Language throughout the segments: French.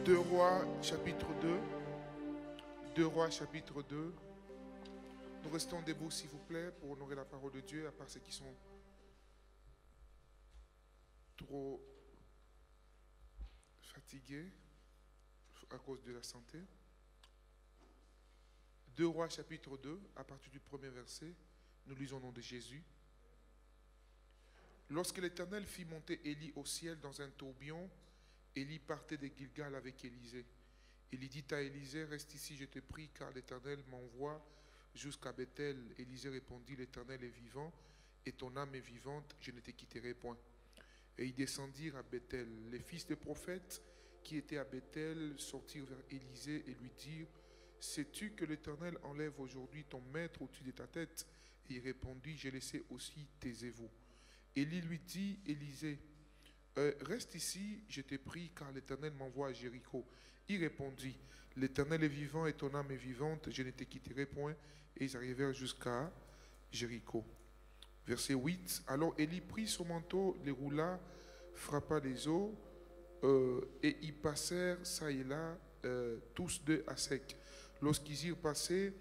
2 Rois, chapitre 2. 2 Rois, chapitre 2. Nous restons debout, s'il vous plaît, pour honorer la parole de Dieu, à part ceux qui sont trop fatigués à cause de la santé. 2 Rois, chapitre 2, à partir du premier verset, nous lisons au nom de Jésus. Lorsque l'Éternel fit monter Élie au ciel dans un tourbillon, Élie partait de Gilgal avec Élisée. Élie dit à Élisée, reste ici, je te prie, car l'Éternel m'envoie jusqu'à Bethel. Élisée répondit, l'Éternel est vivant, et ton âme est vivante, je ne te quitterai point. Et ils descendirent à Bethel. Les fils des prophètes qui étaient à Bethel sortirent vers Élisée et lui dirent, sais-tu que l'Éternel enlève aujourd'hui ton maître au-dessus de ta tête? Et il répondit, j'ai laissé aussi taisez-vous. Élie lui dit, Élisée, reste ici, je te prie, car l'Éternel m'envoie à Jéricho. Il répondit, l'Éternel est vivant et ton âme est vivante, je ne te quitterai point. Et ils arrivèrent jusqu'à Jéricho. Verset 8, alors Élie prit son manteau, les roula, frappa les eaux, et ils passèrent ça et là, tous deux à sec. Lorsqu'ils y passaient,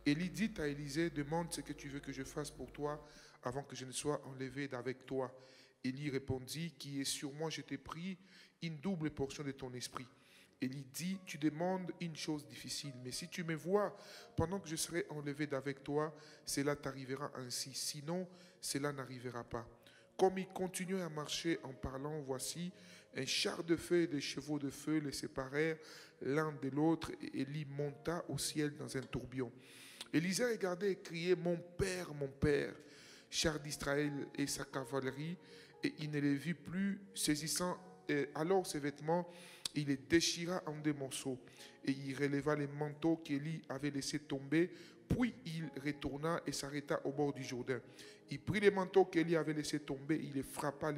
Élie dit à Élisée, demande ce que tu veux que je fasse pour toi avant que je ne sois enlevé d'avec toi. Élie répondit, qui est sur moi, je t'ai pris une double portion de ton esprit. Élie dit, tu demandes une chose difficile, mais si tu me vois pendant que je serai enlevé d'avec toi, cela t'arrivera ainsi, sinon cela n'arrivera pas. Comme ils continuaient à marcher en parlant, voici, un char de feu et des chevaux de feu les séparèrent l'un de l'autre, et Élie monta au ciel dans un tourbillon. Élisée regardait et criait, mon père, char d'Israël et sa cavalerie, et il ne les vit plus, saisissant alors ses vêtements, il les déchira en des morceaux, et il releva les manteaux qu'Élie avait laissés tomber, puis il retourna et s'arrêta au bord du Jourdain. Il prit les manteaux qu'Élie avait laissés tomber, il frappa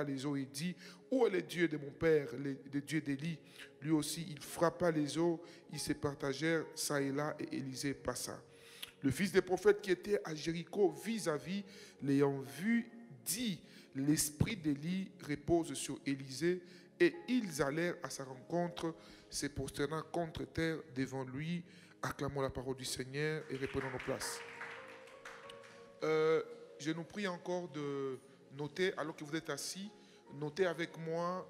les eaux et dit, où est le Dieu de mon père, le Dieu d'Élie? Lui aussi, il frappa les eaux, ils se partagèrent ça et là, et Élisée passa. Le fils des prophètes qui était à Jéricho vis-à-vis, l'ayant vu, dit, l'esprit d'Élie repose sur Élisée, et ils allèrent à sa rencontre, se prosternant contre terre devant lui. Acclamons la parole du Seigneur et reprenons nos places. Je nous prie encore de noter, alors que vous êtes assis, notez avec moi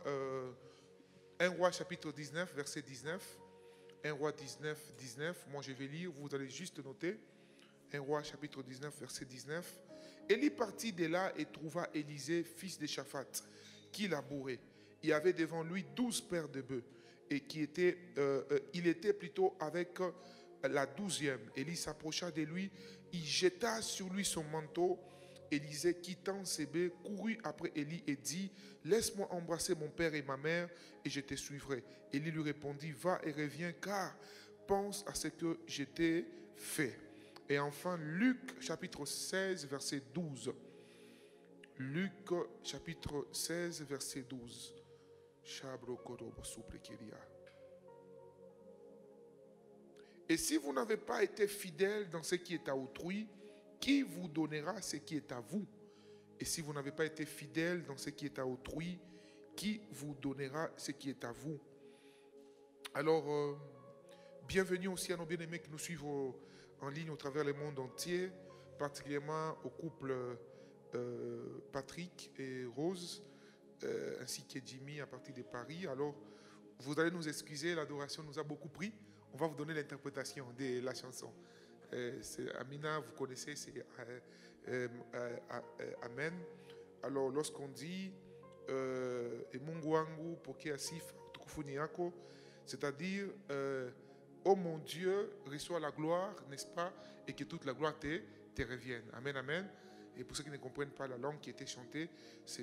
1 Roi chapitre 19, verset 19. 1 Roi 19, 19. Moi je vais lire, vous allez juste noter. 1 Roi chapitre 19, verset 19. Élie partit de là et trouva Élisée, fils de Shaphat, qui labourait. Il y avait devant lui 12 paires de bœufs, et il était plutôt avec la 12e. Élie s'approcha de lui, il jeta sur lui son manteau. Élisée, quittant ses bœufs, courut après Élie et dit, laisse-moi embrasser mon père et ma mère, et je te suivrai. Élie lui répondit, va et reviens, car pense à ce que je t'ai fait. Et enfin, Luc chapitre 16, verset 12. Luc chapitre 16, verset 12. Et si vous n'avez pas été fidèle dans ce qui est à autrui, qui vous donnera ce qui est à vous? Et si vous n'avez pas été fidèle dans ce qui est à autrui, qui vous donnera ce qui est à vous? Alors, bienvenue aussi à nos bien-aimés qui nous suivent en ligne au travers le monde entier, particulièrement au couple Patrick et Rose, ainsi que Jimmy à partir de Paris. Alors, vous allez nous excuser, l'adoration nous a beaucoup pris. On va vous donner l'interprétation de la chanson. C'est Amina, vous connaissez, c'est Amen. Alors, lorsqu'on dit Mungu wangu pokea sifa utukufu ni yako, c'est-à-dire oh mon Dieu, reçois la gloire, n'est-ce pas, et que toute la gloire te revienne. Amen, amen. Et pour ceux qui ne comprennent pas la langue qui était chantée,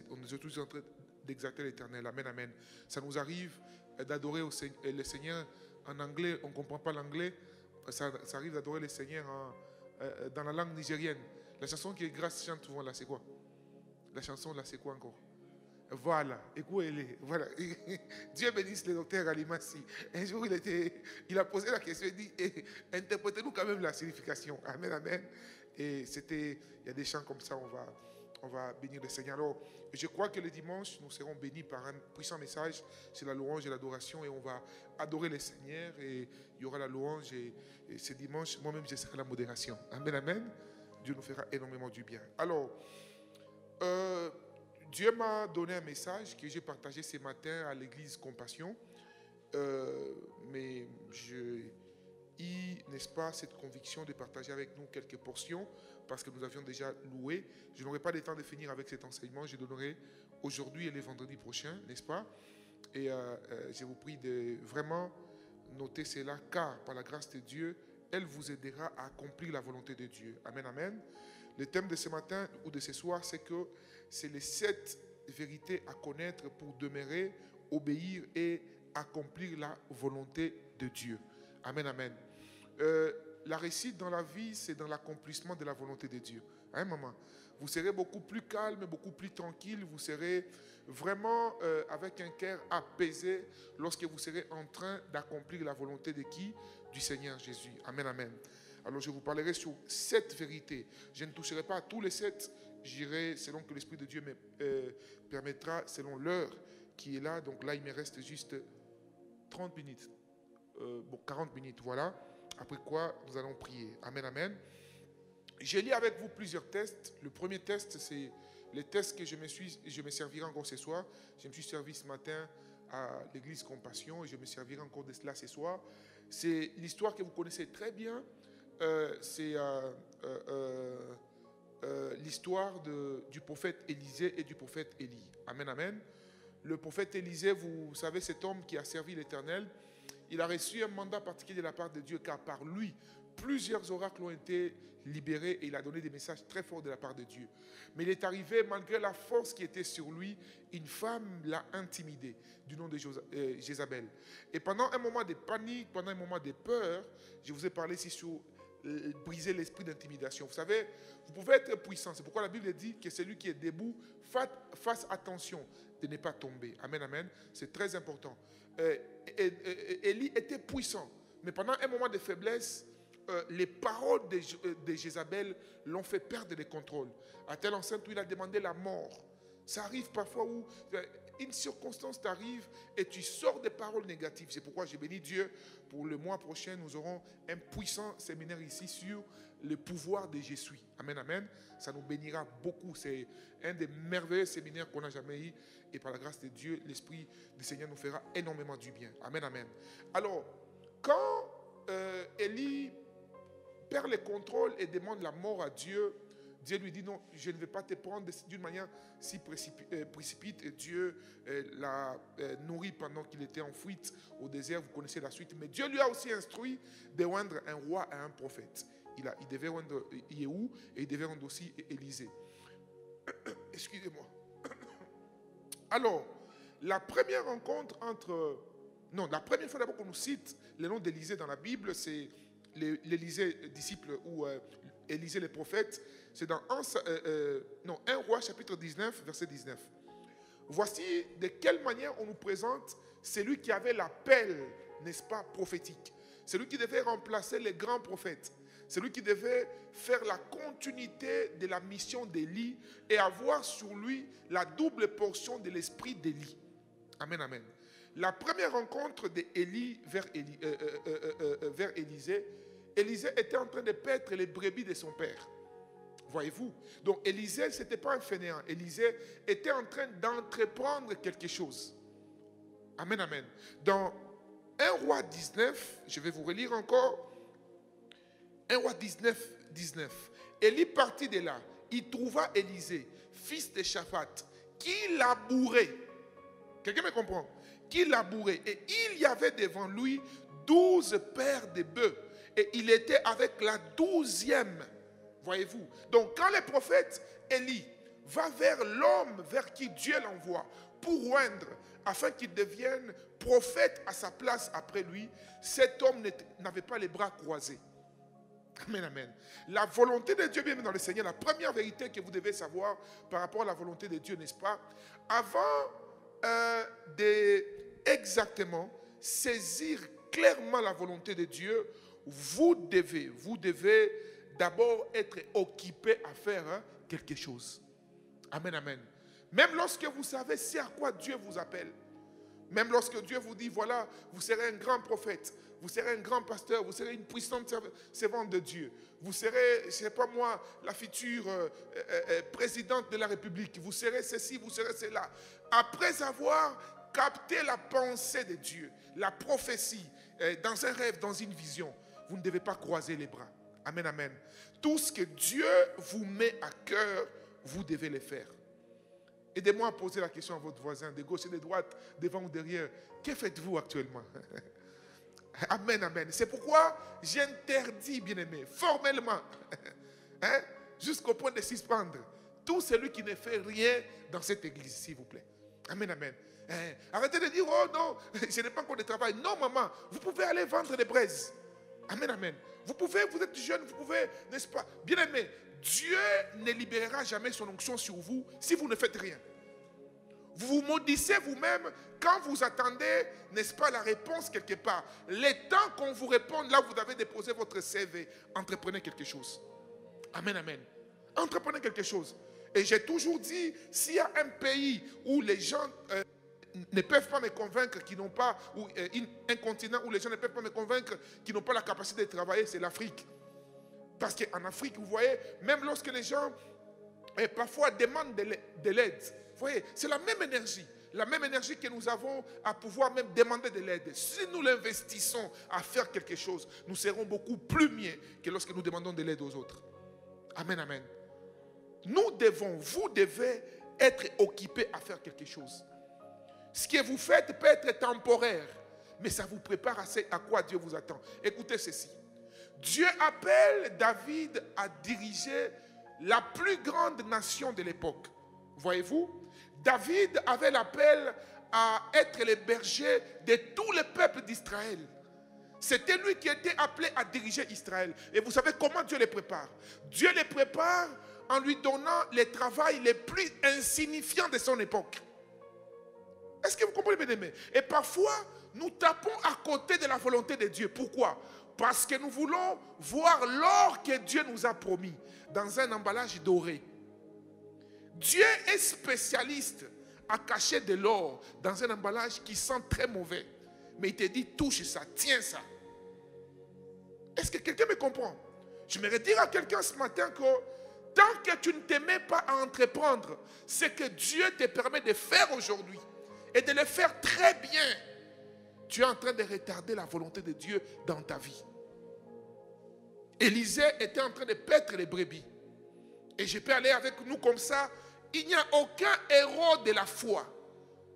on est tous en train d'exalter l'Éternel. Amen, amen. Ça nous arrive d'adorer le Seigneur en anglais, on ne comprend pas l'anglais. Ça arrive d'adorer le Seigneur dans la langue nigérienne. La chanson qui est grâce chante souvent là, c'est quoi? La chanson là, c'est quoi encore? Voilà, écoutez-les. Voilà. Dieu bénisse le docteur Alimassi. Un jour, il a posé la question, il dit, interprétez-nous quand même la signification. Amen, amen. Et il y a des chants comme ça, on va bénir le Seigneur. Alors, je crois que le dimanche, nous serons bénis par un puissant message. C'est la louange et l'adoration et on va adorer le Seigneur et il y aura la louange et ce dimanche, moi-même, je serai la modération. Amen, amen. Dieu nous fera énormément du bien. Alors, Dieu m'a donné un message que j'ai partagé ce matin à l'église Compassion. Mais n'est-ce pas, cette conviction de partager avec nous quelques portions parce que nous avions déjà loué. Je n'aurai pas le temps de finir avec cet enseignement. Je donnerai aujourd'hui et le vendredi prochain, n'est-ce pas? Et je vous prie de vraiment noter cela car par la grâce de Dieu, elle vous aidera à accomplir la volonté de Dieu. Amen, amen. Le thème de ce matin ou de ce soir, c'est que c'est les 7 vérités à connaître pour demeurer, obéir et accomplir la volonté de Dieu. Amen, amen. La réussite dans la vie, c'est dans l'accomplissement de la volonté de Dieu. Hein, maman? Vous serez beaucoup plus calme, beaucoup plus tranquille. Vous serez vraiment avec un cœur apaisé lorsque vous serez en train d'accomplir la volonté de qui? Du Seigneur Jésus. Amen, amen. Alors, je vous parlerai sur 7 vérités. Je ne toucherai pas à tous les 7. J'irai selon que l'Esprit de Dieu me permettra, selon l'heure qui est là. Donc là, il me reste juste 30 minutes. 40 minutes, voilà. Après quoi, nous allons prier. Amen, amen. J'ai lu avec vous plusieurs tests. Le premier test, c'est les tests que je me servirai encore ce soir. Je me suis servi ce matin à l'église Compassion et je me servirai encore de cela ce soir. C'est l'histoire que vous connaissez très bien. C'est l'histoire du prophète Élisée et du prophète Élie. Amen, amen. Le prophète Élisée, vous savez, cet homme qui a servi l'Éternel, il a reçu un mandat particulier de la part de Dieu, car par lui, plusieurs oracles ont été libérés et il a donné des messages très forts de la part de Dieu. Mais il est arrivé, malgré la force qui était sur lui, une femme l'a intimidé, du nom de Jézabel. Et pendant un moment de panique, pendant un moment de peur, je vous ai parlé ici sur briser l'esprit d'intimidation. Vous savez, vous pouvez être puissant. C'est pourquoi la Bible dit que celui qui est debout, fasse attention de ne pas tomber. Amen, amen. C'est très important. Élie était puissant, mais pendant un moment de faiblesse, les paroles de Jézabel l'ont fait perdre le contrôle. À tel enceinte où il a demandé la mort. Ça arrive parfois où une circonstance t'arrive et tu sors des paroles négatives. C'est pourquoi j'ai béni Dieu. Pour le mois prochain, nous aurons un puissant séminaire ici sur le pouvoir de je suis. Amen, amen. Ça nous bénira beaucoup. C'est un des merveilleux séminaires qu'on n'a jamais eu. Et par la grâce de Dieu, l'Esprit du Seigneur nous fera énormément du bien. Amen, amen. Alors, quand Élie perd le contrôle et demande la mort à Dieu, Dieu lui dit non, je ne vais pas te prendre d'une manière si précipite. Et Dieu l'a nourri pendant qu'il était en fuite au désert. Vous connaissez la suite. Mais Dieu lui a aussi instruit de oindre un roi et un prophète. Il devait oindre Yehou et il devait oindre aussi Élisée. Excusez-moi. Alors, la première rencontre la première fois d'abord qu'on nous cite le nom d'Élisée dans la Bible, c'est l'Élisée disciple ou Élisée le prophète. C'est dans 1 Roi chapitre 19, verset 19. Voici de quelle manière on nous présente celui qui avait l'appel, n'est-ce pas, prophétique. Celui qui devait remplacer les grands prophètes. Celui qui devait faire la continuité de la mission d'Élie et avoir sur lui la double portion de l'esprit d'Élie. Amen, amen. La première rencontre d'Élie vers Élisée, Élisée était en train de paître les brebis de son père. Voyez-vous? Donc Élisée, ce n'était pas un fainéant. Élisée était en train d'entreprendre quelque chose. Amen, amen. Dans 1 Roi 19, je vais vous relire encore. 1 Roi 19, 19. Élie partit de là. Il trouva Élisée, fils de Shaphat, qui labourait. Quelqu'un me comprend? Qui labourait. Et il y avait devant lui 12 paires de bœufs. Et il était avec la 12e. Voyez-vous? Donc quand le prophète Élie va vers l'homme vers qui Dieu l'envoie pour oindre, afin qu'il devienne prophète à sa place après lui, cet homme n'avait pas les bras croisés. Amen, amen. La volonté de Dieu, bien dans le Seigneur, la première vérité que vous devez savoir par rapport à la volonté de Dieu, n'est-ce pas? Avant de exactement saisir clairement la volonté de Dieu, vous devez d'abord être occupé à faire quelque chose. Amen, amen. Même lorsque vous savez c'est à quoi Dieu vous appelle. Même lorsque Dieu vous dit, voilà, vous serez un grand prophète, vous serez un grand pasteur, vous serez une puissante servante de Dieu. Vous serez, je ne sais pas moi, la future présidente de la République. Vous serez ceci, vous serez cela. Après avoir capté la pensée de Dieu, la prophétie, dans un rêve, dans une vision, vous ne devez pas croiser les bras. Amen, amen. Tout ce que Dieu vous met à cœur, vous devez le faire. Aidez-moi à poser la question à votre voisin, de gauche et de droite, devant ou derrière. Que faites-vous actuellement? Amen, amen. C'est pourquoi j'interdis, bien-aimé, formellement, jusqu'au point de suspendre, tout celui qui ne fait rien dans cette église, s'il vous plaît. Amen, amen. Arrêtez de dire, oh non, je n'ai pas encore de travail. Non, maman, vous pouvez aller vendre des braises. Amen, amen. Vous êtes jeune, vous pouvez, n'est-ce pas? Bien-aimé, Dieu ne libérera jamais son onction sur vous si vous ne faites rien. Vous vous maudissez vous-même quand vous attendez, n'est-ce pas, la réponse quelque part. Le temps qu'on vous réponde, là où vous avez déposé votre CV, entreprenez quelque chose. Amen, amen. Entreprenez quelque chose. Et j'ai toujours dit, s'il y a un pays où les gens ne peuvent pas me convaincre qu'ils n'ont pas, ou un continent où les gens ne peuvent pas me convaincre qu'ils n'ont pas la capacité de travailler, c'est l'Afrique. Parce qu'en Afrique, vous voyez, même lorsque les gens parfois demandent de l'aide, vous voyez, c'est la même énergie que nous avons à pouvoir même demander de l'aide. Si nous l'investissons à faire quelque chose, nous serons beaucoup plus mieux que lorsque nous demandons de l'aide aux autres. Amen, amen. Vous devez être occupés à faire quelque chose. Ce que vous faites peut être temporaire, mais ça vous prépare à quoi Dieu vous attend. Écoutez ceci. Dieu appelle David à diriger la plus grande nation de l'époque. Voyez-vous, David avait l'appel à être le berger de tout le peuple d'Israël. C'était lui qui était appelé à diriger Israël. Et vous savez comment Dieu les prépare? Dieu les prépare en lui donnant les travails les plus insignifiants de son époque. Est-ce que vous comprenez, bien aimés? Et parfois, nous tapons à côté de la volonté de Dieu. Pourquoi? Parce que nous voulons voir l'or que Dieu nous a promis dans un emballage doré. Dieu est spécialiste à cacher de l'or dans un emballage qui sent très mauvais. Mais il te dit, touche ça, tiens ça. Est-ce que quelqu'un me comprend? Je me dire à quelqu'un ce matin que tant que tu ne te mets pas à entreprendre ce que Dieu te permet de faire aujourd'hui et de le faire très bien, tu es en train de retarder la volonté de Dieu dans ta vie. Élisée était en train de paître les brebis. Et je peux aller avec nous comme ça. Il n'y a aucun héros de la foi.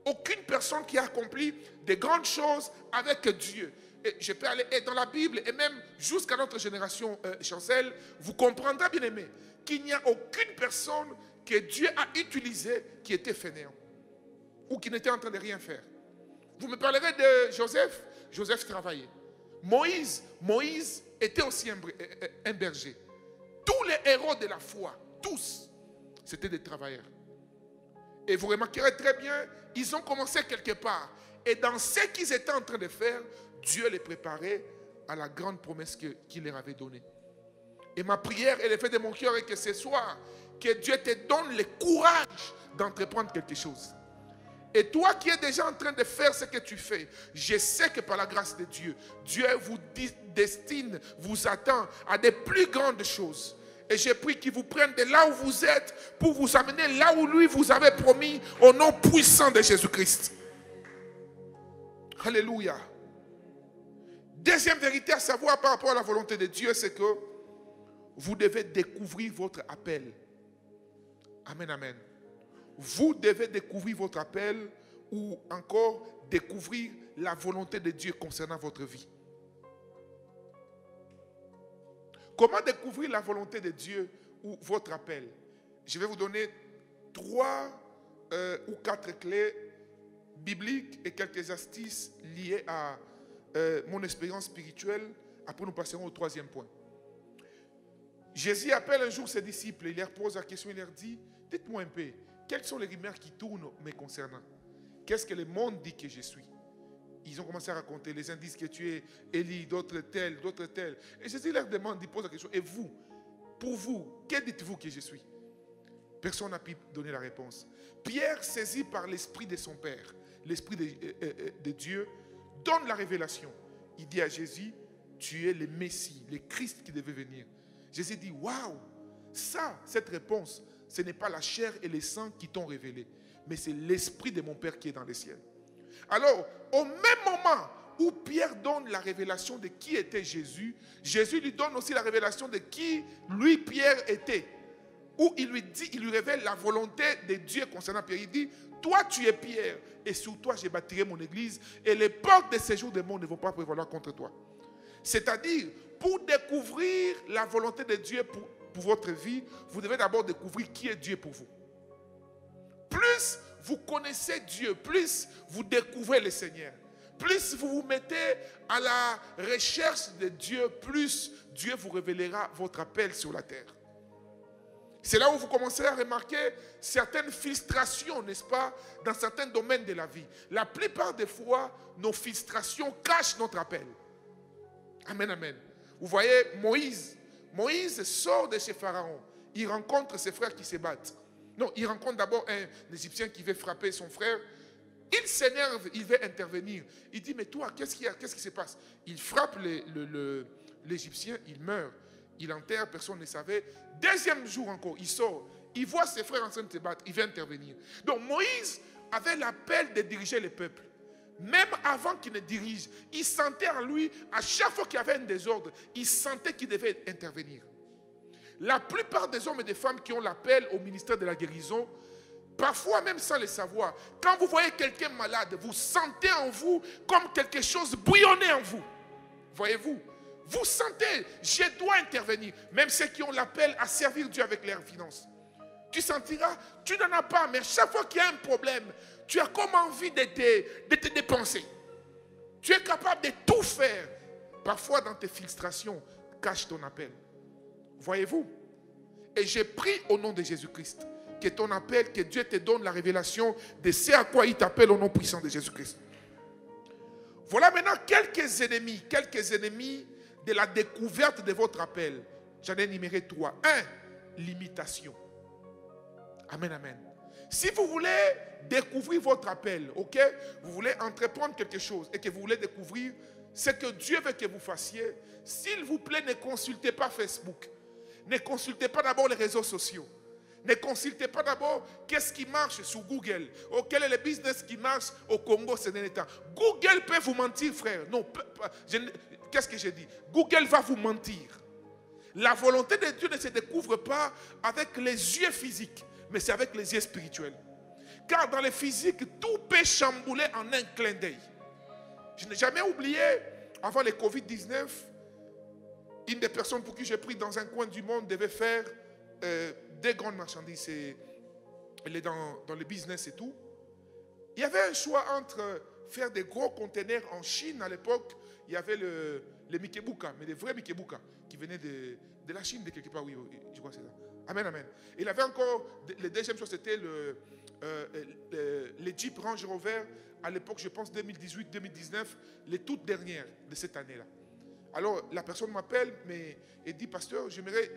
Aucune personne qui a accompli de grandes choses avec Dieu. Et je peux aller dans la Bible et même jusqu'à notre génération, Chancel, vous comprendrez, bien aimé, qu'il n'y a aucune personne que Dieu a utilisée qui était fainéant ou qui n'était en train de rien faire. Vous me parlerez de Joseph. Joseph travaillait. Moïse était aussi un berger. Tous les héros de la foi, tous, c'était des travailleurs. Et vous remarquerez très bien, ils ont commencé quelque part. Et dans ce qu'ils étaient en train de faire, Dieu les préparait à la grande promesse qu'il leur avait donnée. Et ma prière et le fait de mon cœur est que ce soir, que Dieu te donne le courage d'entreprendre quelque chose. Et toi qui es déjà en train de faire ce que tu fais, je sais que par la grâce de Dieu, Dieu vous destine, vous attend à des plus grandes choses. Et j'ai pris qu'il vous prenne de là où vous êtes pour vous amener là où lui vous avait promis au nom puissant de Jésus-Christ. Alléluia. Deuxième vérité à savoir par rapport à la volonté de Dieu, c'est que vous devez découvrir votre appel. Amen, amen. Vous devez découvrir votre appel ou encore découvrir la volonté de Dieu concernant votre vie. Comment découvrir la volonté de Dieu ou votre appel? Je vais vous donner 3 ou 4 clés bibliques et quelques astuces liées à mon expérience spirituelle. Après, nous passerons au 3e point. Jésus appelle un jour ses disciples. Il leur pose la question, il leur dit, dites-moi un peu, quelles sont les rumeurs qui tournent me concernant? Qu'est-ce que le monde dit que je suis? Ils ont commencé à raconter, les uns disent que tu es Élie, d'autres tel, d'autres tel. Et Jésus leur demande, il pose la question, et vous, pour vous, que dites-vous que je suis? Personne n'a pu donner la réponse. Pierre, saisi par l'esprit de son Père, l'esprit de Dieu, donne la révélation. Il dit à Jésus, tu es le Messie, le Christ qui devait venir. Jésus dit, waouh, ça, cette réponse, ce n'est pas la chair et le sang qui t'ont révélé, mais c'est l'esprit de mon Père qui est dans les cieux. Alors, au même moment où Pierre donne la révélation de qui était Jésus, Jésus lui donne aussi la révélation de qui lui, Pierre, était. Où il lui dit, il lui révèle la volonté de Dieu concernant Pierre. Il dit, toi tu es Pierre, et sur toi j'ai bâti mon église, et les portes de séjour du monde ne vont pas prévaloir contre toi. C'est-à-dire, pour découvrir la volonté de Dieu pour votre vie, vous devez d'abord découvrir qui est Dieu pour vous. Plus vous connaissez Dieu, plus vous découvrez le Seigneur. Plus vous vous mettez à la recherche de Dieu, plus Dieu vous révélera votre appel sur la terre. C'est là où vous commencerez à remarquer certaines frustrations, n'est-ce pas, dans certains domaines de la vie. La plupart des fois, nos frustrations cachent notre appel. Amen, amen. Vous voyez, Moïse sort de chez Pharaon. Il rencontre ses frères qui se battent. Non, il rencontre d'abord un Égyptien qui veut frapper son frère. Il s'énerve, il veut intervenir. Il dit, mais toi, qu'est-ce qui se passe? Il frappe l'Égyptien, il meurt. Il enterre, personne ne savait. Deuxième jour encore, il sort. Il voit ses frères en train de se battre. Il veut intervenir. Donc Moïse avait l'appel de diriger le peuple. Même avant qu'il ne dirige, il sentait en lui, à chaque fois qu'il y avait un désordre, il sentait qu'il devait intervenir. La plupart des hommes et des femmes qui ont l'appel au ministère de la guérison, parfois même sans le savoir, quand vous voyez quelqu'un malade, vous sentez en vous comme quelque chose bouillonner en vous. Voyez-vous? Vous sentez, je dois intervenir. Même ceux qui ont l'appel à servir Dieu avec leurs finances. Tu sentiras, tu n'en as pas, mais chaque fois qu'il y a un problème, tu as comme envie de te dépenser. Tu es capable de tout faire. Parfois dans tes frustrations, cache ton appel. Voyez-vous? Et j'ai pris au nom de Jésus-Christ que ton appel, que Dieu te donne la révélation de ce à quoi il t'appelle au nom puissant de Jésus-Christ. Voilà maintenant quelques ennemis de la découverte de votre appel. J'en ai énuméré 3. 1, l'imitation. Amen, amen. Si vous voulez découvrir votre appel, ok, vous voulez entreprendre quelque chose et que vous voulez découvrir ce que Dieu veut que vous fassiez, s'il vous plaît, ne consultez pas Facebook. Ne consultez pas d'abord les réseaux sociaux. Ne consultez pas d'abord qu'est-ce qui marche sur Google. Ou quel est le business qui marche au Congo ces derniers temps. Google peut vous mentir, frère. Non, qu'est-ce que j'ai dit? Google va vous mentir. La volonté de Dieu ne se découvre pas avec les yeux physiques, mais c'est avec les yeux spirituels. Car dans le physique, tout peut chambouler en un clin d'œil. Je n'ai jamais oublié, avant le Covid-19, une des personnes pour qui j'ai pris dans un coin du monde devait faire des grandes marchandises. Elle est dans le business et tout. Il y avait un choix entre faire des gros containers en Chine à l'époque. Il y avait les Mikebuka, mais les vrais Mikebuka qui venaient de la Chine, de quelque part. Oui, je crois que c'est ça. Amen, amen. Il avait encore, le deuxième chose, c'était les Jeep Range Rover. À l'époque, je pense 2018-2019, les toutes dernières de cette année-là. Alors, la personne m'appelle, mais elle dit, pasteur, j'aimerais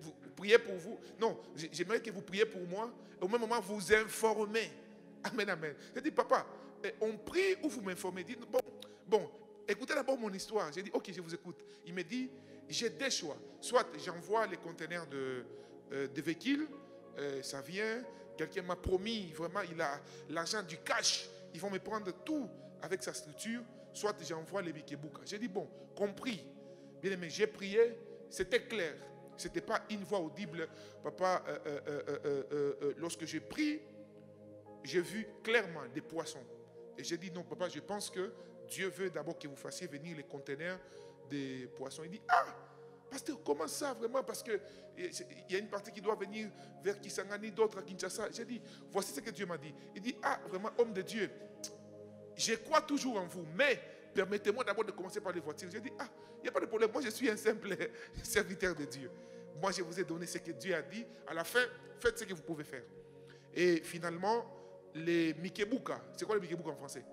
vous prier pour vous. Non, j'aimerais que vous priez pour moi. Et au même moment, vous informez. Amen, amen. Elle dit, papa, on prie ou vous m'informez? Il dit, bon, écoutez d'abord mon histoire. J'ai dit, ok, je vous écoute. Il me dit, j'ai deux choix. Soit j'envoie les conteneurs de véhicules, ça vient. Quelqu'un m'a promis, vraiment, il a l'argent du cash. Ils vont me prendre tout avec sa structure. Soit j'envoie les Mikebuka. J'ai dit, bon, compris. Bien aimé, j'ai prié, c'était clair. Ce n'était pas une voix audible. Papa, lorsque j'ai prié, j'ai vu clairement des poissons. Et j'ai dit, non, papa, je pense que Dieu veut d'abord que vous fassiez venir les conteneurs des poissons. Il dit, ah, pasteur, comment ça vraiment? Parce qu'il y a une partie qui doit venir vers Kisangani, d'autres à Kinshasa. J'ai dit, voici ce que Dieu m'a dit. Il dit, ah, vraiment, homme de Dieu, je crois toujours en vous, mais permettez-moi d'abord de commencer par les voitures. J'ai dit, ah, il n'y a pas de problème, moi je suis un simple serviteur de Dieu. Moi je vous ai donné ce que Dieu a dit. À la fin, faites ce que vous pouvez faire. Et finalement, les Mikebuka, c'est quoi les Mikebuka en français?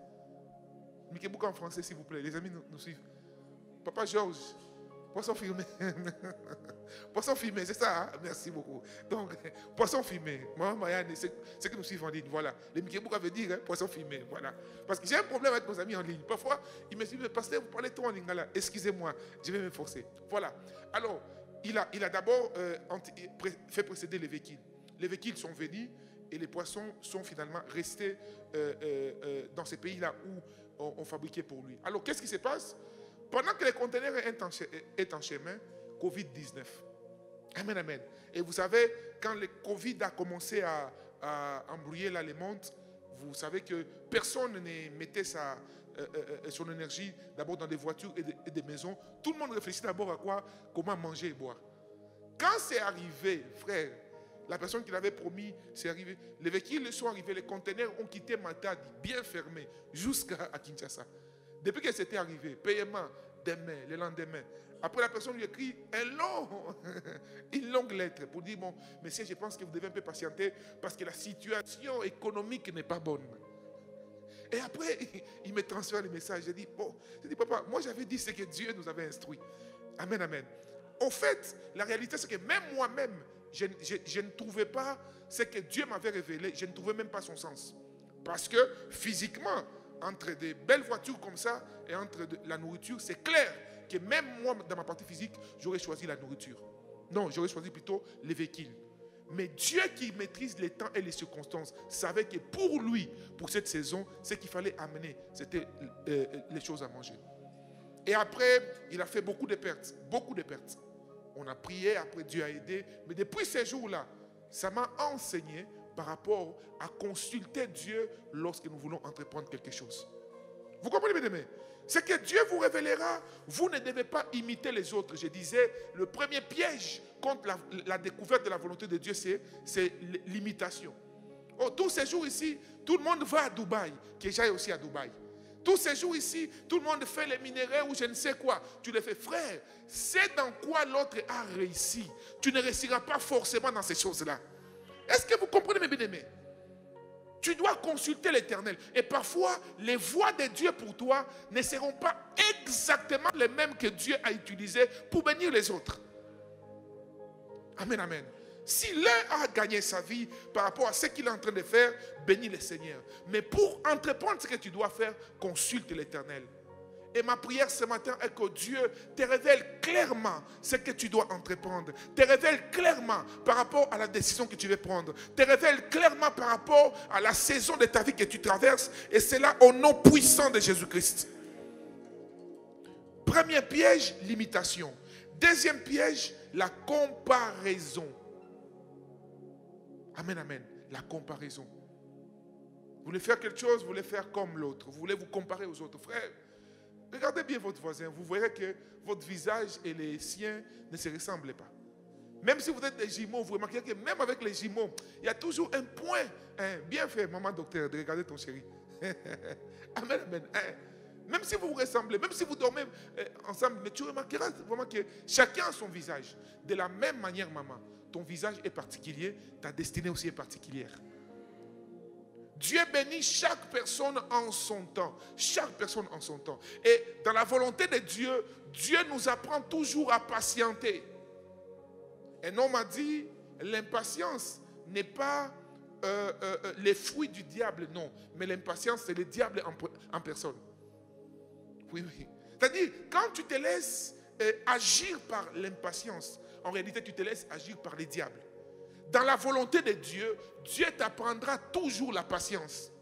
Mikebuka en français, s'il vous plaît, les amis nous suivent. Papa Georges, Poisson fumé. Poisson fumé, c'est ça, hein? Merci beaucoup. Donc, poisson fumé. Moi, c'est que nous suivons en ligne. Voilà. Les Mikébouka veut dire poisson fumé. Voilà. Parce que j'ai un problème avec nos amis en ligne. Parfois, ils me disent, mais pasteur, vous parlez trop en lingala. Excusez-moi, je vais m'efforcer. Voilà. Alors, il a d'abord fait précéder les véhicules. Les véhicules sont venus et les poissons sont finalement restés dans ces pays-là où on fabriquait pour lui. Alors, qu'est-ce qui se passe? Pendant que les conteneurs est en chemin, Covid-19. Amen, amen. Et vous savez, quand le Covid a commencé à embrouiller là les mondes, vous savez que personne ne mettait son énergie d'abord dans des voitures et des maisons. Tout le monde réfléchit d'abord à quoi? Comment manger et boire. Quand c'est arrivé, frère, la personne qui l'avait promis, c'est arrivé. Les véhicules sont arrivés, les conteneurs ont quitté Matadi, bien fermés, jusqu'à Kinshasa. Depuis que c'était arrivé, paiement, demain, le lendemain. Après, la personne lui écrit une longue lettre pour dire, bon, monsieur, je pense que vous devez un peu patienter parce que la situation économique n'est pas bonne. Et après, il me transfère le message. Je dis, papa, moi j'avais dit ce que Dieu nous avait instruit. Amen, amen. En fait, la réalité, c'est que même moi-même, je ne trouvais pas ce que Dieu m'avait révélé, je ne trouvais même pas son sens. Parce que physiquement, entre des belles voitures comme ça et entre la nourriture, c'est clair que même moi, dans ma partie physique, j'aurais choisi la nourriture. Non, j'aurais choisi plutôt les véhicules. Mais Dieu qui maîtrise les temps et les circonstances savait que pour lui, pour cette saison, ce qu'il fallait amener, c'était les choses à manger. Et après, il a fait beaucoup de pertes, beaucoup de pertes. On a prié, après Dieu a aidé. Mais depuis ces jours-là, ça m'a enseigné par rapport à consulter Dieu lorsque nous voulons entreprendre quelque chose. Vous comprenez, mes amis? C'est que Dieu vous révélera, vous ne devez pas imiter les autres. Je disais, le premier piège contre la découverte de la volonté de Dieu, c'est l'imitation. Oh, tous ces jours ici, tout le monde va à Dubaï, que j'aille aussi à Dubaï. Tous ces jours ici, tout le monde fait les minéraux ou je ne sais quoi. Tu le fais, frère, c'est dans quoi l'autre a réussi. Tu ne réussiras pas forcément dans ces choses-là. Est-ce que vous comprenez, mes bien-aimés? Tu dois consulter l'Éternel. Et parfois, les voies de Dieu pour toi ne seront pas exactement les mêmes que Dieu a utilisées pour bénir les autres. Amen, amen. Si l'un a gagné sa vie par rapport à ce qu'il est en train de faire, bénis le Seigneur. Mais pour entreprendre ce que tu dois faire, consulte l'Éternel. Et ma prière ce matin est que Dieu te révèle clairement ce que tu dois entreprendre. Te révèle clairement par rapport à la décision que tu veux prendre. Te révèle clairement par rapport à la saison de ta vie que tu traverses. Et c'est là au nom puissant de Jésus-Christ. Premier piège, l'imitation. Deuxième piège, la comparaison. Amen, amen. La comparaison. Vous voulez faire quelque chose, vous voulez faire comme l'autre. Vous voulez vous comparer aux autres frères. Regardez bien votre voisin, vous verrez que votre visage et les siens ne se ressemblent pas. Même si vous êtes des jumeaux, vous remarquerez que même avec les jumeaux, il y a toujours un point. Bien fait, maman docteur, de regarder ton chéri. Amen, amen. Même si vous vous ressemblez, même si vous dormez ensemble, mais tu remarqueras vraiment que chacun a son visage. De la même manière, maman, ton visage est particulier, ta destinée aussi est particulière. Dieu bénit chaque personne en son temps. Chaque personne en son temps. Et dans la volonté de Dieu, Dieu nous apprend toujours à patienter. Un homme a dit, l'impatience n'est pas les fruits du diable, non. Mais l'impatience, c'est le diable en personne. Oui, oui. C'est-à-dire, quand tu te laisses agir par l'impatience, en réalité, tu te laisses agir par les diables. Dans la volonté de Dieu, Dieu t'apprendra toujours la patience.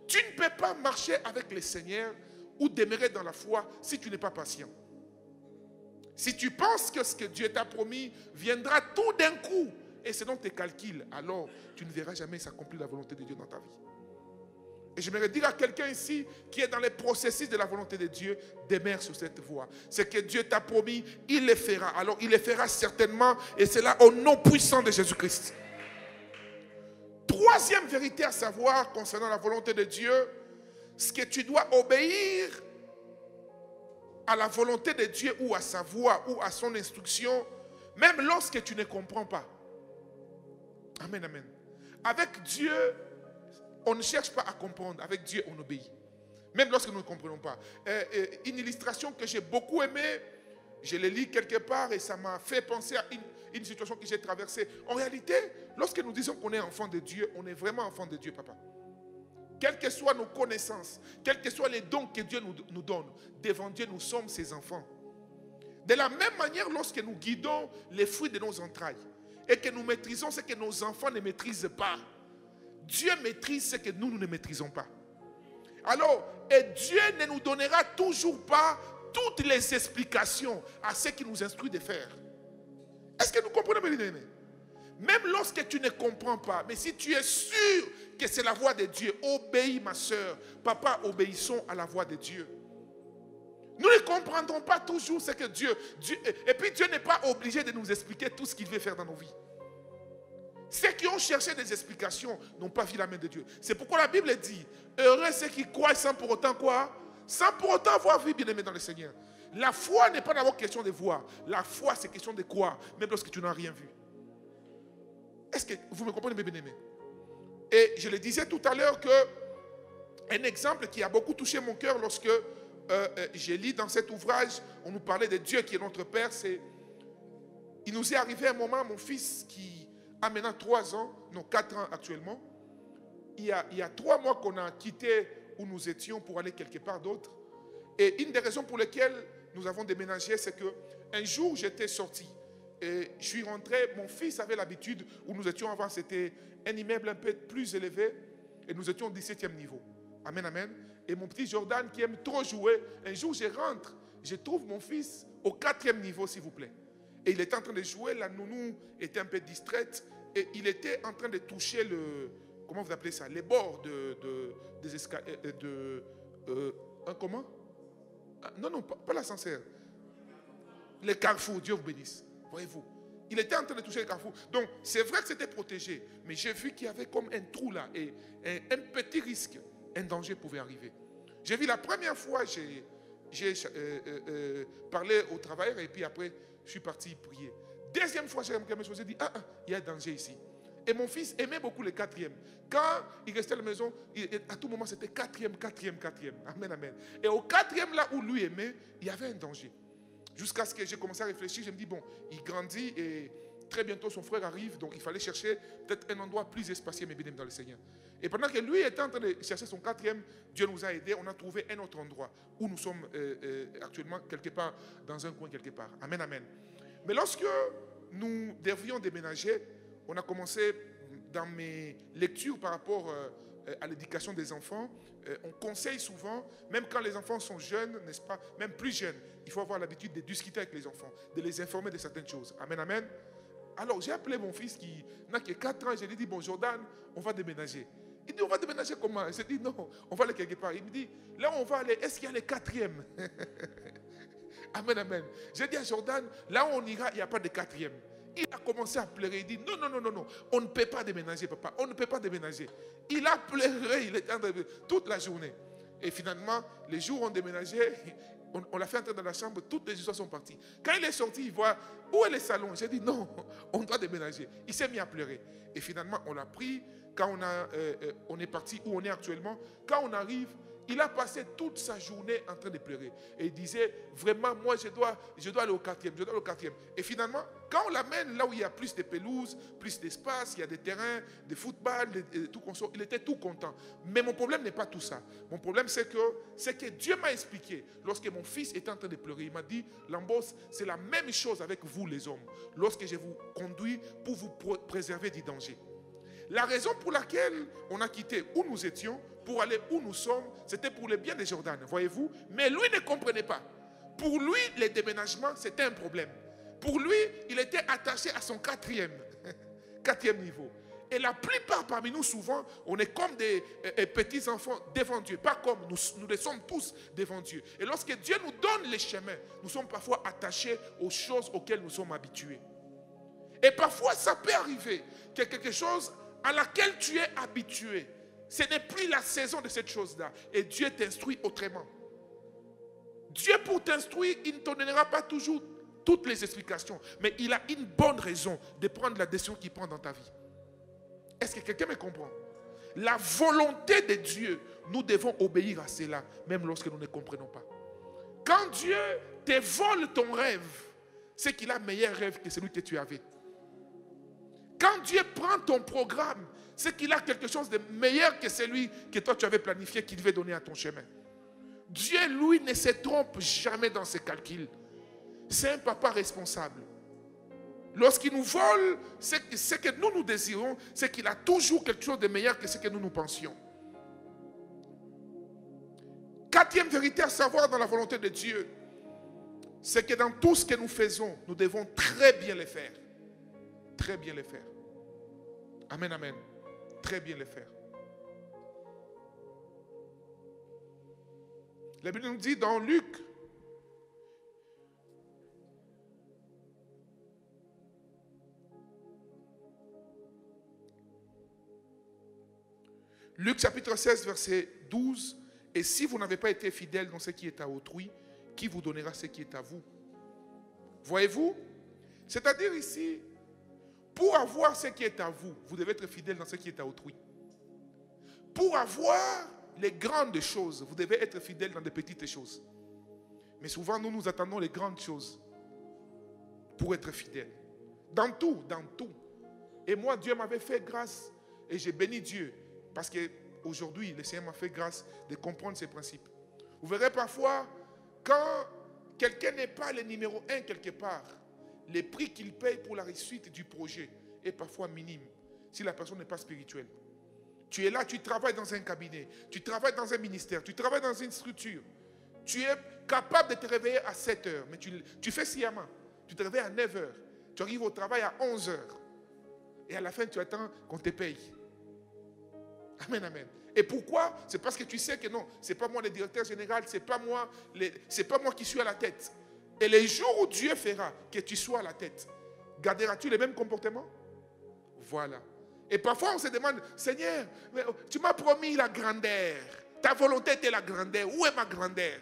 Tu ne peux pas marcher avec le Seigneur ou demeurer dans la foi si tu n'es pas patient. Si tu penses que ce que Dieu t'a promis viendra tout d'un coup et selon tes calculs, alors tu ne verras jamais s'accomplir la volonté de Dieu dans ta vie. Et j'aimerais dire à quelqu'un ici qui est dans les processus de la volonté de Dieu, demeure sur cette voie. Ce que Dieu t'a promis, il le fera. Alors il le fera certainement et c'est là au nom puissant de Jésus-Christ. Troisième vérité à savoir concernant la volonté de Dieu, c'est que tu dois obéir à la volonté de Dieu ou à sa voix ou à son instruction, même lorsque tu ne comprends pas. Amen, amen. Avec Dieu, on ne cherche pas à comprendre. Avec Dieu, on obéit. Même lorsque nous ne comprenons pas. Une illustration que j'ai beaucoup aimée, Je l'ai lu quelque part et ça m'a fait penser à une situation que j'ai traversée. En réalité, lorsque nous disons qu'on est enfant de Dieu, on est vraiment enfant de Dieu, papa. Quelles que soient nos connaissances, quels que soient les dons que Dieu nous donne, devant Dieu, nous sommes ses enfants. De la même manière, lorsque nous guidons les fruits de nos entrailles et que nous maîtrisons ce que nos enfants ne maîtrisent pas, Dieu maîtrise ce que nous ne maîtrisons pas. Alors, et Dieu ne nous donnera toujours pas toutes les explications à ce qu'il nous instruit de faire. Est-ce que nous comprenons, mes bien-aimés? Même lorsque tu ne comprends pas, mais si tu es sûr que c'est la voix de Dieu, obéis, ma soeur. Papa, obéissons à la voix de Dieu. Nous ne comprendrons pas toujours ce que Dieu... Et puis Dieu n'est pas obligé de nous expliquer tout ce qu'il veut faire dans nos vies. Ceux qui ont cherché des explications n'ont pas vu la main de Dieu. C'est pourquoi la Bible dit, heureux ceux qui croient sans pour autant quoi? Sans pour autant avoir vu, bien aimé dans le Seigneur. La foi n'est pas d'abord question de voir. La foi, c'est question de croire, même lorsque tu n'as rien vu. Est-ce que vous me comprenez, mes bien-aimés? Et je le disais tout à l'heure que un exemple qui a beaucoup touché mon cœur lorsque j'ai lu dans cet ouvrage, on nous parlait de Dieu qui est notre Père, c'est... Il nous est arrivé un moment, mon fils qui a maintenant 3 ans, non 4 ans actuellement, il y a 3 mois qu'on a quitté où nous étions pour aller quelque part d'autre. Et une des raisons pour lesquelles nous avons déménagé, c'est qu'un jour j'étais sorti et je suis rentré. Mon fils avait l'habitude, où nous étions avant, c'était un immeuble un peu plus élevé et nous étions au 17e niveau. Amen, amen. Et mon petit Jordan qui aime trop jouer, un jour je rentre, je trouve mon fils au 4e niveau, s'il vous plaît. Et il était en train de jouer, la nounou était un peu distraite et il était en train de toucher le... Comment vous appelez ça? Les bords des escaliers. Comment? Non, pas l'ascenseur. Les carrefours, Dieu vous bénisse. Voyez-vous, il était en train de toucher les carrefours. Donc, c'est vrai que c'était protégé. Mais j'ai vu qu'il y avait comme un trou là. Et un petit risque, un danger pouvait arriver. J'ai vu la première fois, j'ai parlé au travailleur et puis après, je suis parti prier. Deuxième fois, j'ai dit, il y a un danger ici. Et mon fils aimait beaucoup le 4e. Quand il restait à la maison, à tout moment, c'était 4e. Amen, amen. Et au 4e, là où lui aimait, il y avait un danger. Jusqu'à ce que j'ai commencé à réfléchir, je me dis, bon, il grandit et très bientôt son frère arrive, donc il fallait chercher peut-être un endroit plus espacé, mais bien dans le Seigneur. Et pendant que lui était en train de chercher son 4e, Dieu nous a aidés, on a trouvé un autre endroit où nous sommes actuellement quelque part, dans un coin quelque part. Amen, amen. Mais lorsque nous devions déménager, on a commencé dans mes lectures par rapport à l'éducation des enfants. On conseille souvent, même quand les enfants sont jeunes, n'est-ce pas, même plus jeunes, il faut avoir l'habitude de discuter avec les enfants, de les informer de certaines choses. Amen, amen. Alors j'ai appelé mon fils qui n'a que 4 ans, je lui ai dit, bon Jordan, on va déménager. Il dit, on va déménager comment? Je lui ai dit, non, on va aller quelque part. Il me dit, là où on va aller, est-ce qu'il y a les 4e? Amen, amen. J'ai dit à Jordan, là où on ira, il n'y a pas de 4e. Il a commencé à pleurer. Il dit, non, on ne peut pas déménager, papa. On ne peut pas déménager. Il a pleuré, il était en train de... toute la journée. Et finalement, les jours ont déménagé, on l'a fait entrer dans la chambre, toutes les histoires sont parties. Quand il est sorti, il voit, où est le salon? J'ai dit, non, on doit déménager. Il s'est mis à pleurer. Et finalement, on l'a pris. Quand on est parti où on est actuellement, quand on arrive, il a passé toute sa journée en train de pleurer. Et il disait, vraiment, moi, je dois aller au 4e, Et finalement, quand on l'amène là où il y a plus de pelouse, plus d'espace, il y a des terrains, de football, tout consort, il était tout content. Mais mon problème n'est pas tout ça. Mon problème, c'est que Dieu m'a expliqué. Lorsque mon fils était en train de pleurer, il m'a dit, Lambos, c'est la même chose avec vous, les hommes. Lorsque je vous conduis pour vous préserver du danger. La raison pour laquelle on a quitté où nous étions pour aller où nous sommes, c'était pour le bien de Jordan, voyez-vous. Mais lui ne comprenait pas. Pour lui, les déménagements, c'était un problème. Pour lui, il était attaché à son 4e niveau. Et la plupart parmi nous, souvent, on est comme des petits enfants devant Dieu. Pas comme nous le sommes tous devant Dieu. Et lorsque Dieu nous donne les chemins, nous sommes parfois attachés aux choses auxquelles nous sommes habitués. Et parfois, ça peut arriver que quelque chose à laquelle tu es habitué, ce n'est plus la saison de cette chose-là. Et Dieu t'instruit autrement. Dieu, pour t'instruire, il ne te donnera pas toujours toutes les explications. Mais il a une bonne raison de prendre la décision qu'il prend dans ta vie. Est-ce que quelqu'un me comprend? La volonté de Dieu, nous devons obéir à cela, même lorsque nous ne comprenons pas. Quand Dieu te vole ton rêve, c'est qu'il a meilleur rêve que celui que tu avais. Quand Dieu prend ton programme, c'est qu'il a quelque chose de meilleur que celui que toi tu avais planifié, qu'il devait donner à ton chemin. Dieu, lui, ne se trompe jamais dans ses calculs. C'est un papa responsable. Lorsqu'il nous vole, ce que nous désirons, c'est qu'il a toujours quelque chose de meilleur que ce que nous pensions. Quatrième vérité à savoir dans la volonté de Dieu, c'est que dans tout ce que nous faisons, nous devons très bien le faire. Très bien le faire. Amen, amen. Très bien le faire. La Bible nous dit dans Luc, chapitre 16, verset 12, « Et si vous n'avez pas été fidèle dans ce qui est à autrui, qui vous donnera ce qui est à vous ?» Voyez-vous? C'est-à-dire ici, pour avoir ce qui est à vous, vous devez être fidèle dans ce qui est à autrui. Pour avoir les grandes choses, vous devez être fidèle dans des petites choses. Mais souvent, nous attendons les grandes choses pour être fidèles. Dans tout, dans tout. Et moi, Dieu m'avait fait grâce et j'ai béni Dieu. Parce qu'aujourd'hui, le Seigneur m'a fait grâce de comprendre ces principes. Vous verrez parfois, quand quelqu'un n'est pas le numéro 1 quelque part, les prix qu'il paye pour la réussite du projet est parfois minime, si la personne n'est pas spirituelle. Tu es là, tu travailles dans un cabinet, tu travailles dans un ministère, tu travailles dans une structure. Tu es capable de te réveiller à 7 heures, mais tu fais sciemment. Tu te réveilles à 9 heures, tu arrives au travail à 11 heures. Et à la fin, tu attends qu'on te paye. Amen, amen. Et pourquoi? C'est parce que tu sais que non, ce n'est pas moi le directeur général, ce n'est pas moi qui suis à la tête. Et les jours où Dieu fera que tu sois à la tête, garderas-tu les mêmes comportements? Voilà. Et parfois on se demande, Seigneur, tu m'as promis la grandeur. Ta volonté était la grandeur. Où est ma grandeur?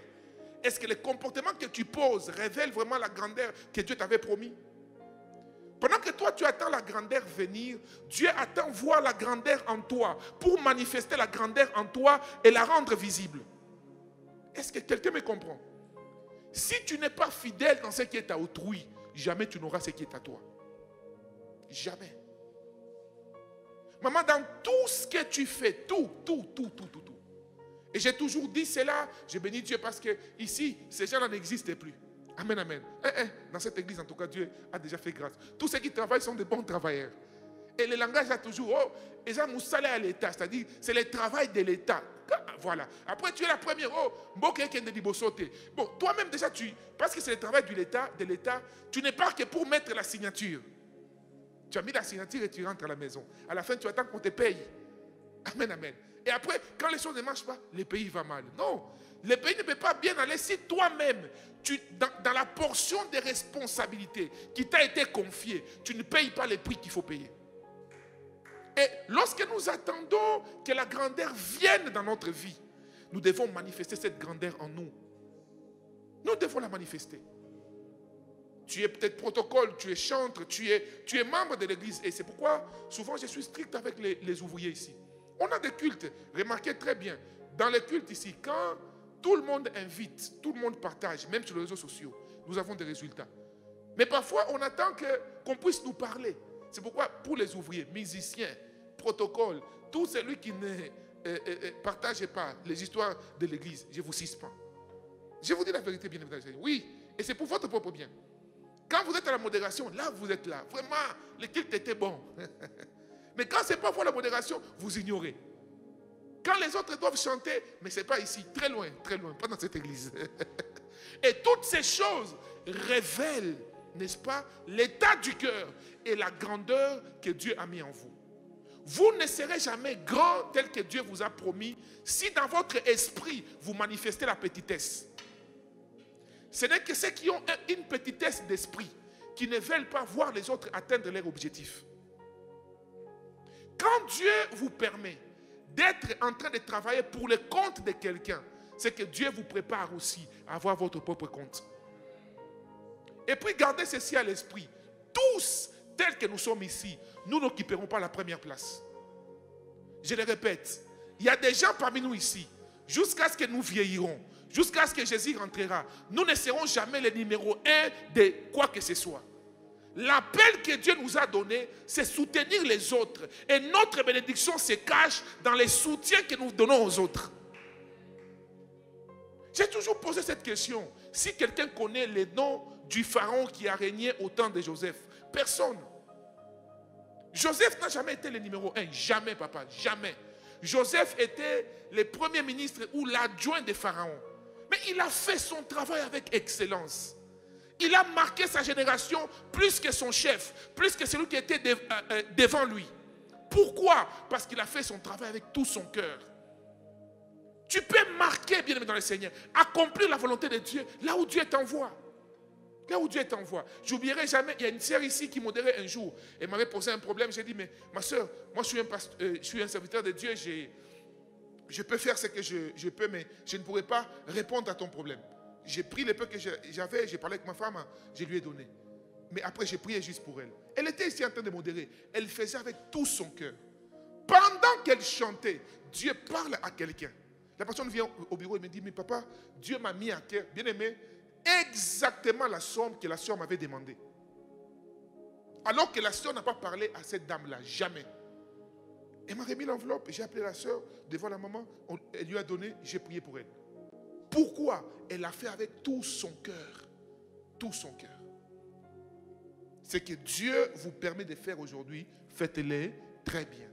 Est-ce que les comportements que tu poses révèlent vraiment la grandeur que Dieu t'avait promis? Pendant que toi, tu attends la grandeur venir, Dieu attend voir la grandeur en toi pour manifester la grandeur en toi et la rendre visible. Est-ce que quelqu'un me comprend? Si tu n'es pas fidèle dans ce qui est à autrui, jamais tu n'auras ce qui est à toi. Jamais. Maman, dans tout ce que tu fais, tout. Et j'ai toujours dit cela, j'ai béni Dieu parce que ici, ces gens-là n'existent plus. Amen, amen. Dans cette église, en tout cas, Dieu a déjà fait grâce. Tous ceux qui travaillent sont de bons travailleurs. Et le langage a toujours, et ça, moussale à l'État, c'est-à-dire, c'est le travail de l'État. Voilà. Après, tu es la première, bon, toi-même déjà, parce que c'est le travail de l'État, tu n'es pas que pour mettre la signature. Tu as mis la signature et tu rentres à la maison. À la fin, tu attends qu'on te paye. Amen, amen. Et après, quand les choses ne marchent pas, le pays va mal. Non, le pays ne peut pas bien aller si toi-même, dans la portion des responsabilités qui t'a été confiée, tu ne payes pas les prix qu'il faut payer. Et lorsque nous attendons que la grandeur vienne dans notre vie, nous devons manifester cette grandeur en nous. Nous devons la manifester. Tu es peut-être protocole, tu es chantre, tu es membre de l'église. Et c'est pourquoi souvent je suis strict avec les ouvriers ici. On a des cultes, remarquez très bien. Dans les cultes ici, quand tout le monde invite, tout le monde partage, même sur les réseaux sociaux, nous avons des résultats. Mais parfois, on attend qu'on puisse nous parler. C'est pourquoi, pour les ouvriers, musiciens, protocoles, tout celui qui ne partage pas les histoires de l'église, je vous suspends. Je vous dis la vérité, bien évidemment. Oui, et c'est pour votre propre bien. Quand vous êtes à la modération, là, vous êtes là. Vraiment, le culte était bon. Mais quand ce n'est pas pour la modération, vous ignorez. Quand les autres doivent chanter, mais ce n'est pas ici, très loin, pas dans cette église. Et toutes ces choses révèlent, n'est-ce pas, l'état du cœur et la grandeur que Dieu a mis en vous. Vous ne serez jamais grand tel que Dieu vous a promis si dans votre esprit, vous manifestez la petitesse. Ce n'est que ceux qui ont une petitesse d'esprit qui ne veulent pas voir les autres atteindre leur objectif. Quand Dieu vous permet d'être en train de travailler pour le compte de quelqu'un, c'est que Dieu vous prépare aussi à avoir votre propre compte. Et puis gardez ceci à l'esprit. Tous, tels que nous sommes ici, nous n'occuperons pas la première place. Je le répète, il y a des gens parmi nous ici, jusqu'à ce que nous vieillirons, jusqu'à ce que Jésus rentrera, nous ne serons jamais le numéro 1 de quoi que ce soit. L'appel que Dieu nous a donné, c'est soutenir les autres. Et notre bénédiction se cache dans les soutiens que nous donnons aux autres. J'ai toujours posé cette question. Si quelqu'un connaît les noms du pharaon qui a régné au temps de Joseph, personne. Joseph n'a jamais été le numéro 1. Jamais, papa, jamais. Joseph était le premier ministre ou l'adjoint des pharaons. Mais il a fait son travail avec excellence. Il a marqué sa génération plus que son chef, plus que celui qui était devant lui. Pourquoi? Parce qu'il a fait son travail avec tout son cœur. Tu peux marquer, bien aimé dans le Seigneur, accomplir la volonté de Dieu là où Dieu t'envoie. Là où Dieu t'envoie. J'oublierai jamais, il y a une sœur ici qui modérait un jour. Elle m'avait posé un problème. J'ai dit, mais ma sœur, moi je suis un serviteur de Dieu, je peux faire ce que je peux, mais je ne pourrai pas répondre à ton problème. J'ai pris le peu que j'avais, j'ai parlé avec ma femme, je lui ai donné. Mais après, j'ai prié juste pour elle. Elle était ici en train de modérer. Elle faisait avec tout son cœur. Pendant qu'elle chantait, Dieu parle à quelqu'un. La personne vient au bureau et me dit, mais papa, Dieu m'a mis à cœur, bien aimé, exactement la somme que la soeur m'avait demandée. Alors que la soeur n'a pas parlé à cette dame-là, jamais. Elle m'a remis l'enveloppe, j'ai appelé la soeur devant la maman, elle lui a donné, j'ai prié pour elle. Pourquoi? Elle l'a fait avec tout son cœur. Tout son cœur. Ce que Dieu vous permet de faire aujourd'hui, faites-les très bien.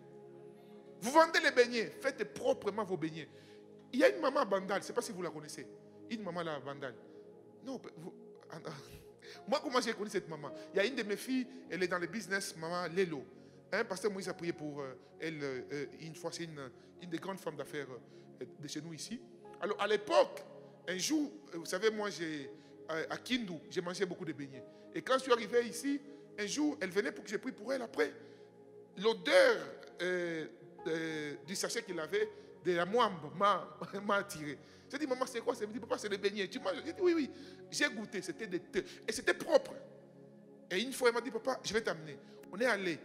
Vous vendez les beignets, faites proprement vos beignets. Il y a une maman à Bandal, je ne sais pas si vous la connaissez. Une maman là à Bandal. Non, moi comment j'ai connu cette maman? Il y a une de mes filles, elle est dans le business, maman Lélo. Pasteur Moïse a prié pour elle une fois, c'est une des grandes femmes d'affaires de chez nous ici. Alors à l'époque, un jour, vous savez, moi à Kindu, j'ai mangé beaucoup de beignets. Et quand je suis arrivé ici, un jour, elle venait pour que je prie pour elle. Après, l'odeur du sachet qu'il avait, de la moimbe, m'a attiré. J'ai dit, maman, c'est quoi? Elle me dit, papa, c'est des beignets. Tu manges? J'ai dit, oui, oui. J'ai goûté, c'était et c'était propre. Et une fois, elle m'a dit, papa, je vais t'amener. On est allé,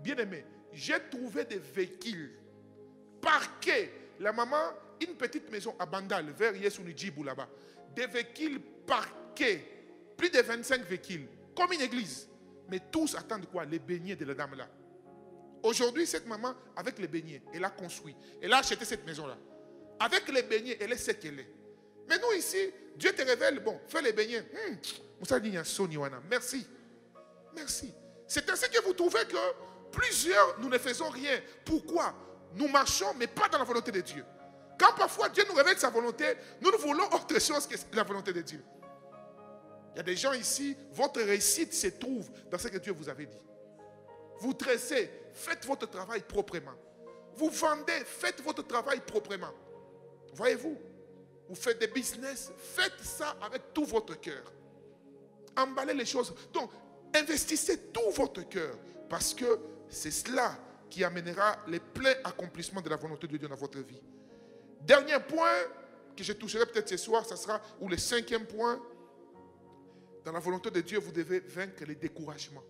bien aimé. J'ai trouvé des véhicules parqués. La maman, une petite maison à Bandal, vers Yesunijibou là-bas. Des véhicules parqués. Plus de 25 véhicules. Comme une église. Mais tous attendent quoi? Les beignets de la dame là. Aujourd'hui, cette maman, avec les beignets, elle a construit. Elle a acheté cette maison-là. Avec les beignets, elle est ce qu'elle est. Mais nous ici, Dieu te révèle, bon, fais les beignets. Merci. Merci. C'est ainsi que vous trouvez que plusieurs, nous ne faisons rien. Pourquoi? Nous marchons, mais pas dans la volonté de Dieu. Quand parfois Dieu nous révèle sa volonté, nous voulons autre chose que la volonté de Dieu. Il y a des gens ici, votre réussite se trouve dans ce que Dieu vous avait dit. Vous tressez, faites votre travail proprement. Vous vendez, faites votre travail proprement. Voyez-vous, vous faites des business, faites ça avec tout votre cœur. Emballez les choses. Donc, investissez tout votre cœur parce que c'est cela qui amènera les pleins accomplissements de la volonté de Dieu dans votre vie. Dernier point que je toucherai peut-être ce soir, ça sera, ou le 5e point, dans la volonté de Dieu, vous devez vaincre les découragements.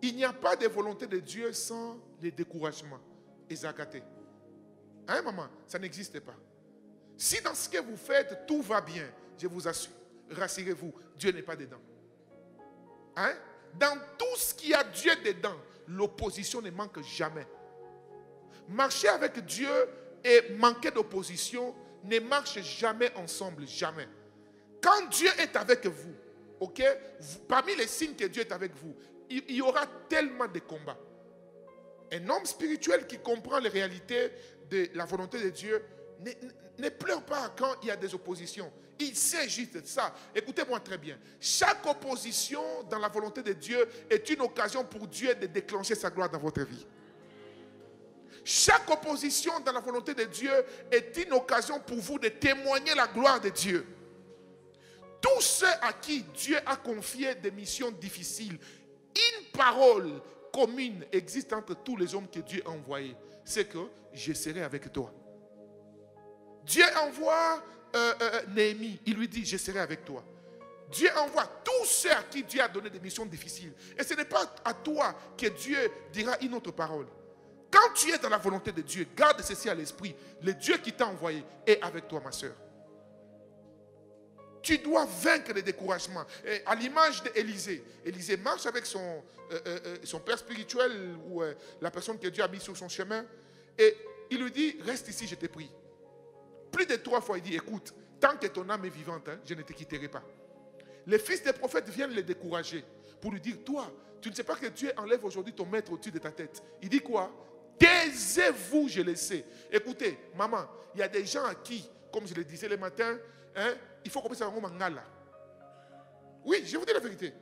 Il n'y a pas de volonté de Dieu sans les découragements. Ezagaté. Hein, maman? Ça n'existe pas. Si dans ce que vous faites, tout va bien, je vous assure, rassurez-vous, Dieu n'est pas dedans. Hein? Dans tout ce qui a Dieu dedans, l'opposition ne manque jamais. Marcher avec Dieu et manquer d'opposition ne marche jamais ensemble, jamais. Quand Dieu est avec vous, ok, parmi les signes que Dieu est avec vous, il y aura tellement de combats. Un homme spirituel qui comprend les réalités de la volonté de Dieu ne pleure pas quand il y a des oppositions. Il sait juste ça. Écoutez-moi très bien. Chaque opposition dans la volonté de Dieu est une occasion pour Dieu de déclencher sa gloire dans votre vie. Chaque opposition dans la volonté de Dieu est une occasion pour vous de témoigner la gloire de Dieu. Tous ceux à qui Dieu a confié des missions difficiles, une parole commune existe entre tous les hommes que Dieu a envoyés. C'est que je serai avec toi. Dieu envoie Néhémie. Il lui dit, je serai avec toi. Dieu envoie tous ceux à qui Dieu a donné des missions difficiles. Et ce n'est pas à toi que Dieu dira une autre parole. Quand Quand tu es dans la volonté de Dieu, garde ceci à l'esprit. Le Dieu qui t'a envoyé est avec toi, ma soeur. Tu dois vaincre le découragement. Et à l'image d'Élisée, Élisée marche avec son père spirituel ou la personne que Dieu a mis sur son chemin. Et il lui dit, reste ici, je te prie. Plus de 3 fois, il dit, écoute, tant que ton âme est vivante, hein, je ne te quitterai pas. Les fils des prophètes viennent le décourager pour lui dire, toi, tu ne sais pas que Dieu enlève aujourd'hui ton maître au-dessus de ta tête. Il dit quoi? Taisez-vous, je le sais. Écoutez, maman, il y a des gens à qui, comme je le disais le matin, hein, il faut commencer à avoir un mangala. Oui, je vous dis la vérité.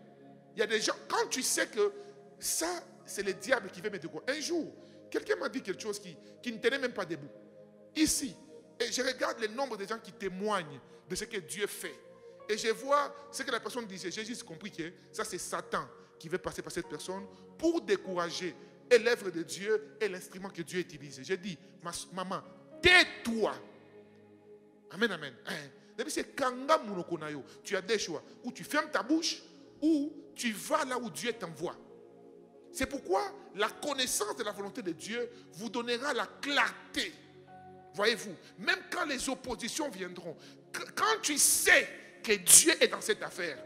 Il y a des gens, quand tu sais que ça, c'est le diable qui veut me décourager. Un jour, quelqu'un m'a dit quelque chose qui ne tenait même pas debout. Ici, et je regarde le nombre de gens qui témoignent de ce que Dieu fait. Et je vois ce que la personne disait. J'ai juste compris que ça, c'est Satan qui veut passer par cette personne pour décourager et l'œuvre de Dieu et l'instrument que Dieu utilise. J'ai dit, maman, tais-toi. Amen, amen. Tu as des choix. Ou tu fermes ta bouche, ou tu vas là où Dieu t'envoie. C'est pourquoi la connaissance de la volonté de Dieu vous donnera la clarté. Voyez-vous, même quand les oppositions viendront, quand tu sais que Dieu est dans cette affaire,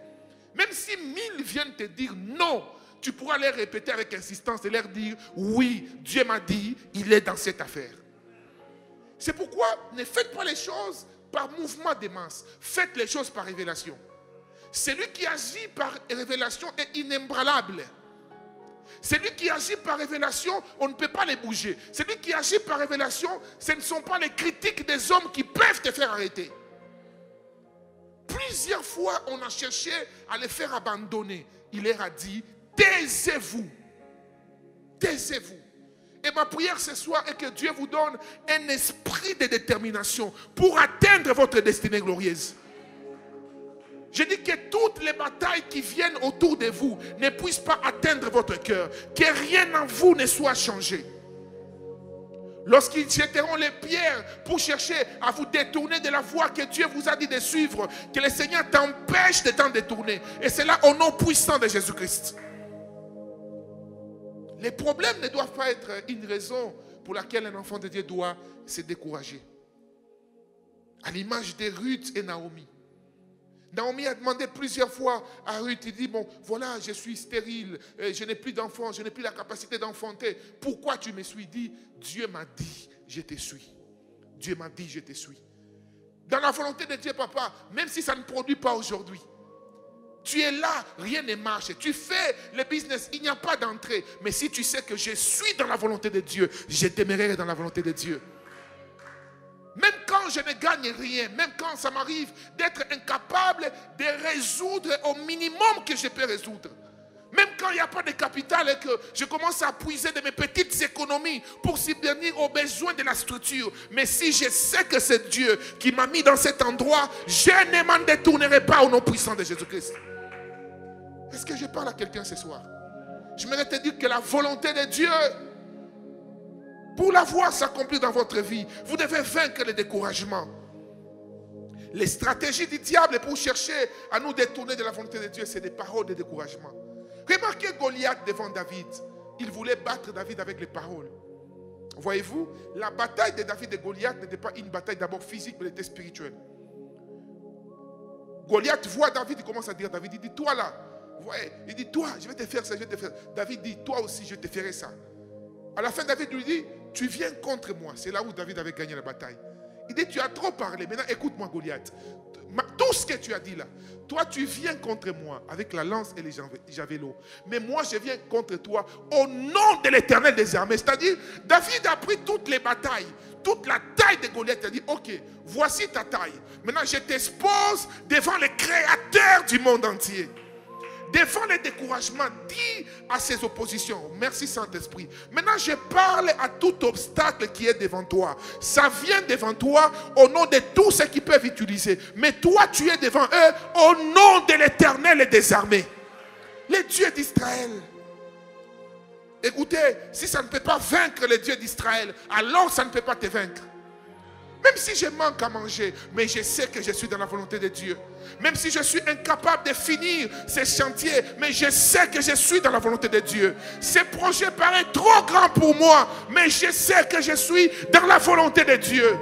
même si 1000 viennent te dire non, tu pourras les répéter avec insistance et leur dire oui, Dieu m'a dit, il est dans cette affaire. C'est pourquoi ne faites pas les choses par mouvement des masses, faites les choses par révélation. Celui qui agit par révélation est inébranlable. Celui qui agit par révélation, on ne peut pas les bouger. Celui qui agit par révélation, ce ne sont pas les critiques des hommes qui peuvent te faire arrêter. Plusieurs fois, on a cherché à les faire abandonner. Il leur a dit, taisez-vous. Taisez-vous. Et ma prière ce soir est que Dieu vous donne un esprit de détermination pour atteindre votre destinée glorieuse. Je dis que toutes les batailles qui viennent autour de vous ne puissent pas atteindre votre cœur. Que rien en vous ne soit changé. Lorsqu'ils jetteront les pierres pour chercher à vous détourner de la voie que Dieu vous a dit de suivre, que le Seigneur t'empêche de t'en détourner. Et c'est là au nom puissant de Jésus-Christ. Les problèmes ne doivent pas être une raison pour laquelle un enfant de Dieu doit se décourager. À l'image de Ruth et Naomi. Naomi a demandé plusieurs fois à Ruth, il dit, bon, voilà, je suis stérile, je n'ai plus d'enfants, je n'ai plus la capacité d'enfanter. Pourquoi tu me suis? Dit, Dieu m'a dit, je te suis. Dieu m'a dit, je te suis. Dans la volonté de Dieu, papa, même si ça ne produit pas aujourd'hui, tu es là, rien ne marche. Tu fais le business, il n'y a pas d'entrée. Mais si tu sais que je suis dans la volonté de Dieu, je demeurerai dans la volonté de Dieu. Même quand je ne gagne rien, même quand ça m'arrive d'être incapable de résoudre au minimum que je peux résoudre. Même quand il n'y a pas de capital et que je commence à puiser de mes petites économies pour subvenir aux besoins de la structure. Mais si je sais que c'est Dieu qui m'a mis dans cet endroit, je ne m'en détournerai pas au nom puissant de Jésus-Christ. Est-ce que je parle à quelqu'un ce soir? Je voudrais te dire que la volonté de Dieu, pour la voir s'accomplir dans votre vie, vous devez vaincre le découragement. Les stratégies du diable pour chercher à nous détourner de la volonté de Dieu, c'est des paroles de découragement. Remarquez Goliath devant David. Il voulait battre David avec les paroles. Voyez-vous, la bataille de David et Goliath n'était pas une bataille d'abord physique, mais elle était spirituelle. Goliath voit David, il commence à dire, David, il dit, toi là, ouais, il dit, toi, je vais te faire ça, je vais te faire. David dit, toi aussi, je te ferai ça. À la fin, David lui dit, tu viens contre moi. C'est là où David avait gagné la bataille. Il dit, tu as trop parlé. Maintenant, écoute-moi, Goliath. Tout ce que tu as dit là, toi, tu viens contre moi avec la lance et les javelots. Mais moi, je viens contre toi au nom de l'Éternel des armées. C'est-à-dire, David a pris toutes les batailles, toute la taille de Goliath. Il a dit, ok, voici ta taille. Maintenant, je t'expose devant le Créateur du monde entier. Devant les découragements, dis à ces oppositions, merci Saint-Esprit. Maintenant, je parle à tout obstacle qui est devant toi. Ça vient devant toi au nom de tous ceux qui peuvent utiliser. Mais toi, tu es devant eux au nom de l'Éternel et des armées. Le Dieu d'Israël. Écoutez, si ça ne peut pas vaincre le Dieu d'Israël, alors ça ne peut pas te vaincre. Même si je manque à manger, mais je sais que je suis dans la volonté de Dieu. Même si je suis incapable de finir ces chantiers, mais je sais que je suis dans la volonté de Dieu. Ces projets paraissent trop grands pour moi, mais je sais que je suis dans la volonté de Dieu.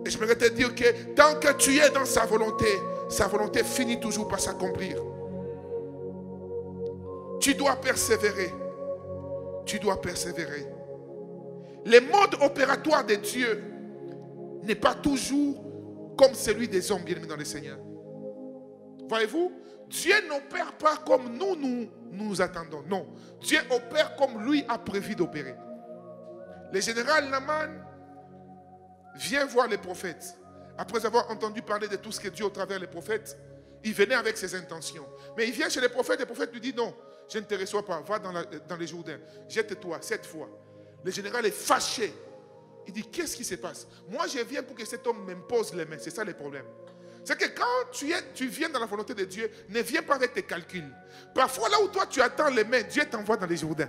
Et je voudrais te dire que tant que tu es dans sa volonté finit toujours par s'accomplir. Tu dois persévérer. Tu dois persévérer. Le mode opératoire de Dieu n'est pas toujours comme celui des hommes bien-aimés dans le Seigneur. Voyez-vous, Dieu n'opère pas comme nous attendons. Non, Dieu opère comme lui a prévu d'opérer. Le général Naaman vient voir les prophètes. Après avoir entendu parler de tout ce que Dieu au travers des prophètes, il venait avec ses intentions. Mais il vient chez les prophètes lui dit non, je ne te reçois pas, va dans les Jourdains, jette-toi 7 fois. Le général est fâché. Il dit, qu'est-ce qui se passe? Moi, je viens pour que cet homme m'impose les mains. C'est ça le problème. C'est que quand tu viens dans la volonté de Dieu, ne viens pas avec tes calculs. Parfois, là où toi, tu attends les mains, Dieu t'envoie dans les Jourdains.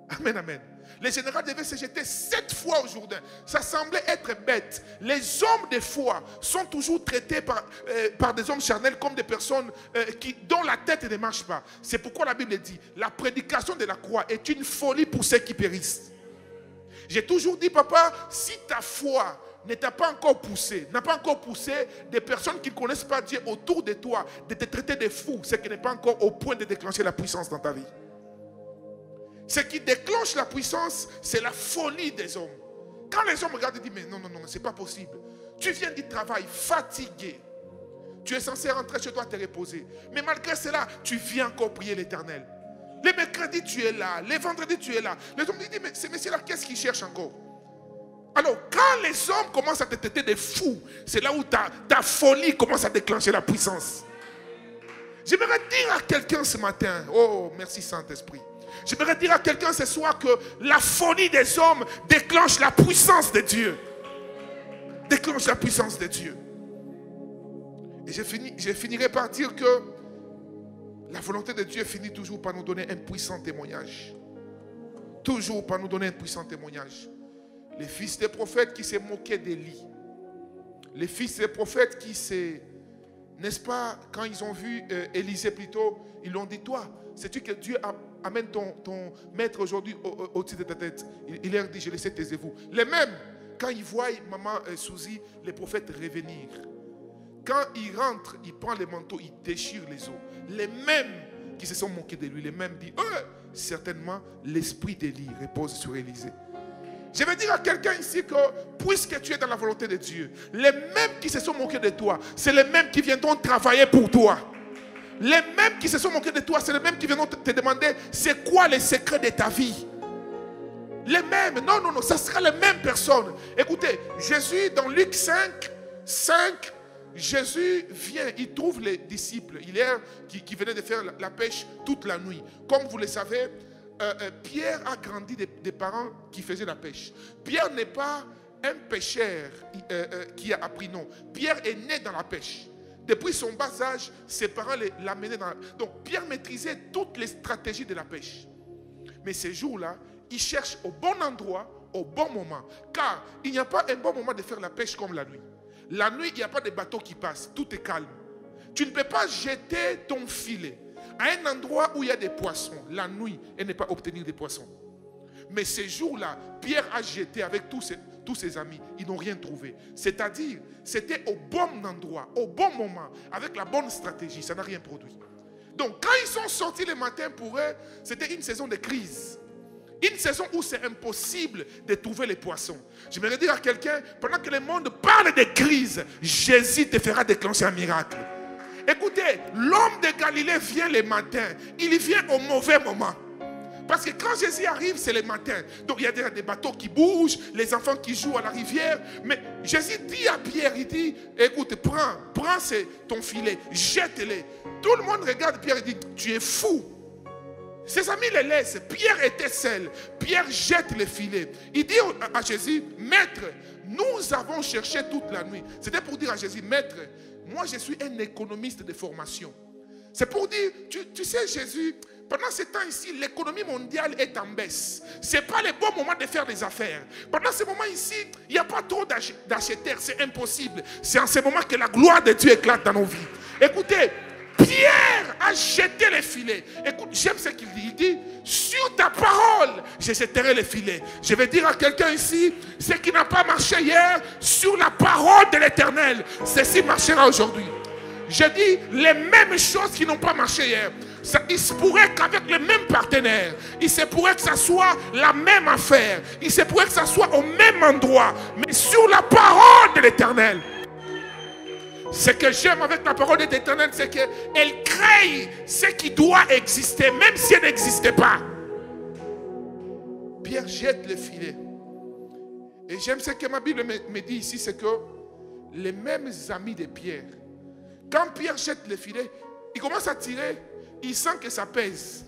Amen, amen. Le général devait se jeter 7 fois au Jourdain. Ça semblait être bête. Les hommes de foi sont toujours traités par des hommes charnels comme des personnes dont la tête ne marche pas. C'est pourquoi la Bible dit, la prédication de la croix est une folie pour ceux qui périssent. J'ai toujours dit, papa, si ta foi ne t'a pas encore poussé, n'a pas encore poussé des personnes qui ne connaissent pas Dieu autour de toi, de te traiter de fou, c'est qu'il n'est pas encore au point de déclencher la puissance dans ta vie. Ce qui déclenche la puissance, c'est la folie des hommes. Quand les hommes regardent et disent, mais non, c'est pas possible. Tu viens du travail fatigué. Tu es censé rentrer chez toi te reposer. Mais malgré cela, tu viens encore prier l'Éternel. Les mercredis, tu es là. Les vendredis, tu es là. Les hommes disent, mais ces messieurs-là, qu'est-ce qu'ils cherchent encore? Alors, quand les hommes commencent à te traiter de fous, c'est là où ta folie commence à déclencher la puissance. J'aimerais dire à quelqu'un ce matin, oh, merci Saint-Esprit. J'aimerais dire à quelqu'un ce soir que la folie des hommes déclenche la puissance de Dieu. Déclenche la puissance de Dieu. Et je finirai par dire que la volonté de Dieu finit toujours par nous donner un puissant témoignage. Toujours par nous donner un puissant témoignage. Les fils des prophètes qui se moquaient d'Élie. Les fils des prophètes qui se... N'est-ce pas, quand ils ont vu Élisée plutôt, ils lui ont dit, toi, sais-tu que Dieu amène ton maître aujourd'hui au-dessus de ta tête? Il leur dit, je le sais, taisez-vous. Les mêmes, quand ils voient maman Suzy, les prophètes revenir. Quand il rentre, il prend les manteaux, il déchire les os. Les mêmes qui se sont moqués de lui, les mêmes disent, certainement, l'esprit d'Élie repose sur Élisée. Je veux dire à quelqu'un ici que, puisque tu es dans la volonté de Dieu, les mêmes qui se sont moqués de toi, c'est les mêmes qui viendront travailler pour toi. Les mêmes qui se sont moqués de toi, c'est les mêmes qui viendront te demander, c'est quoi les secrets de ta vie? Les mêmes, non, ça sera les mêmes personnes. Écoutez, Jésus, dans Luc 5, Jésus vient, il trouve les disciples hier qui venaient de faire la pêche toute la nuit. Comme vous le savez, Pierre a grandi des parents qui faisaient la pêche. Pierre n'est pas un pêcheur qui a appris, non. Pierre est né dans la pêche. Depuis son bas âge, ses parents l'amenaient dans la... Donc Pierre maîtrisait toutes les stratégies de la pêche. Mais ces jours-là, il cherche au bon endroit, au bon moment. Car il n'y a pas un bon moment de faire la pêche comme la nuit. La nuit, il n'y a pas de bateau qui passe. Tout est calme. Tu ne peux pas jeter ton filet à un endroit où il y a des poissons, la nuit, et ne pas obtenir des poissons. Mais ces jours-là, Pierre a jeté avec tous ses amis. Ils n'ont rien trouvé. C'est-à-dire, c'était au bon endroit, au bon moment, avec la bonne stratégie. Ça n'a rien produit. Donc, quand ils sont sortis le matin pour eux, c'était une saison de crise. Une saison où c'est impossible de trouver les poissons. J'aimerais dire à quelqu'un, pendant que le monde parle de crise, Jésus te fera déclencher un miracle. Écoutez, l'homme de Galilée vient le matin. Il vient au mauvais moment. Parce que quand Jésus arrive, c'est le matin. Donc il y a des bateaux qui bougent, les enfants qui jouent à la rivière. Mais Jésus dit à Pierre, il dit, écoute, prends ton filet, jette-le. Tout le monde regarde Pierre et dit, tu es fou. Ses amis les laissent. Pierre était seul. Pierre jette le filet. Il dit à Jésus, maître, nous avons cherché toute la nuit. C'était pour dire à Jésus, maître, moi je suis un économiste de formation. C'est pour dire, tu sais Jésus, Pendant ce temps ici, l'économie mondiale est en baisse. Ce n'est pas le bon moment de faire des affaires. Pendant ce moment ici, il n'y a pas trop d'acheteurs. C'est impossible. C'est en ce moment que la gloire de Dieu éclate dans nos vies. Écoutez, Pierre a jeté les filets. Écoute, j'aime ce qu'il dit. Il dit, sur ta parole, je jetterai les filets. Je vais dire à quelqu'un ici, ce qui n'a pas marché hier, sur la parole de l'Éternel, ceci marchera aujourd'hui. Je dis, les mêmes choses qui n'ont pas marché hier. Il se pourrait qu'avec le même partenaire, il se pourrait que ça soit la même affaire, il se pourrait que ça soit au même endroit, mais sur la parole de l'Éternel. Ce que j'aime avec la parole de l'Éternel, c'est qu'elle crée ce qui doit exister, même si elle n'existait pas. Pierre jette le filet. Et j'aime ce que ma Bible me dit ici, c'est que les mêmes amis de Pierre, quand Pierre jette le filet, il commence à tirer, il sent que ça pèse.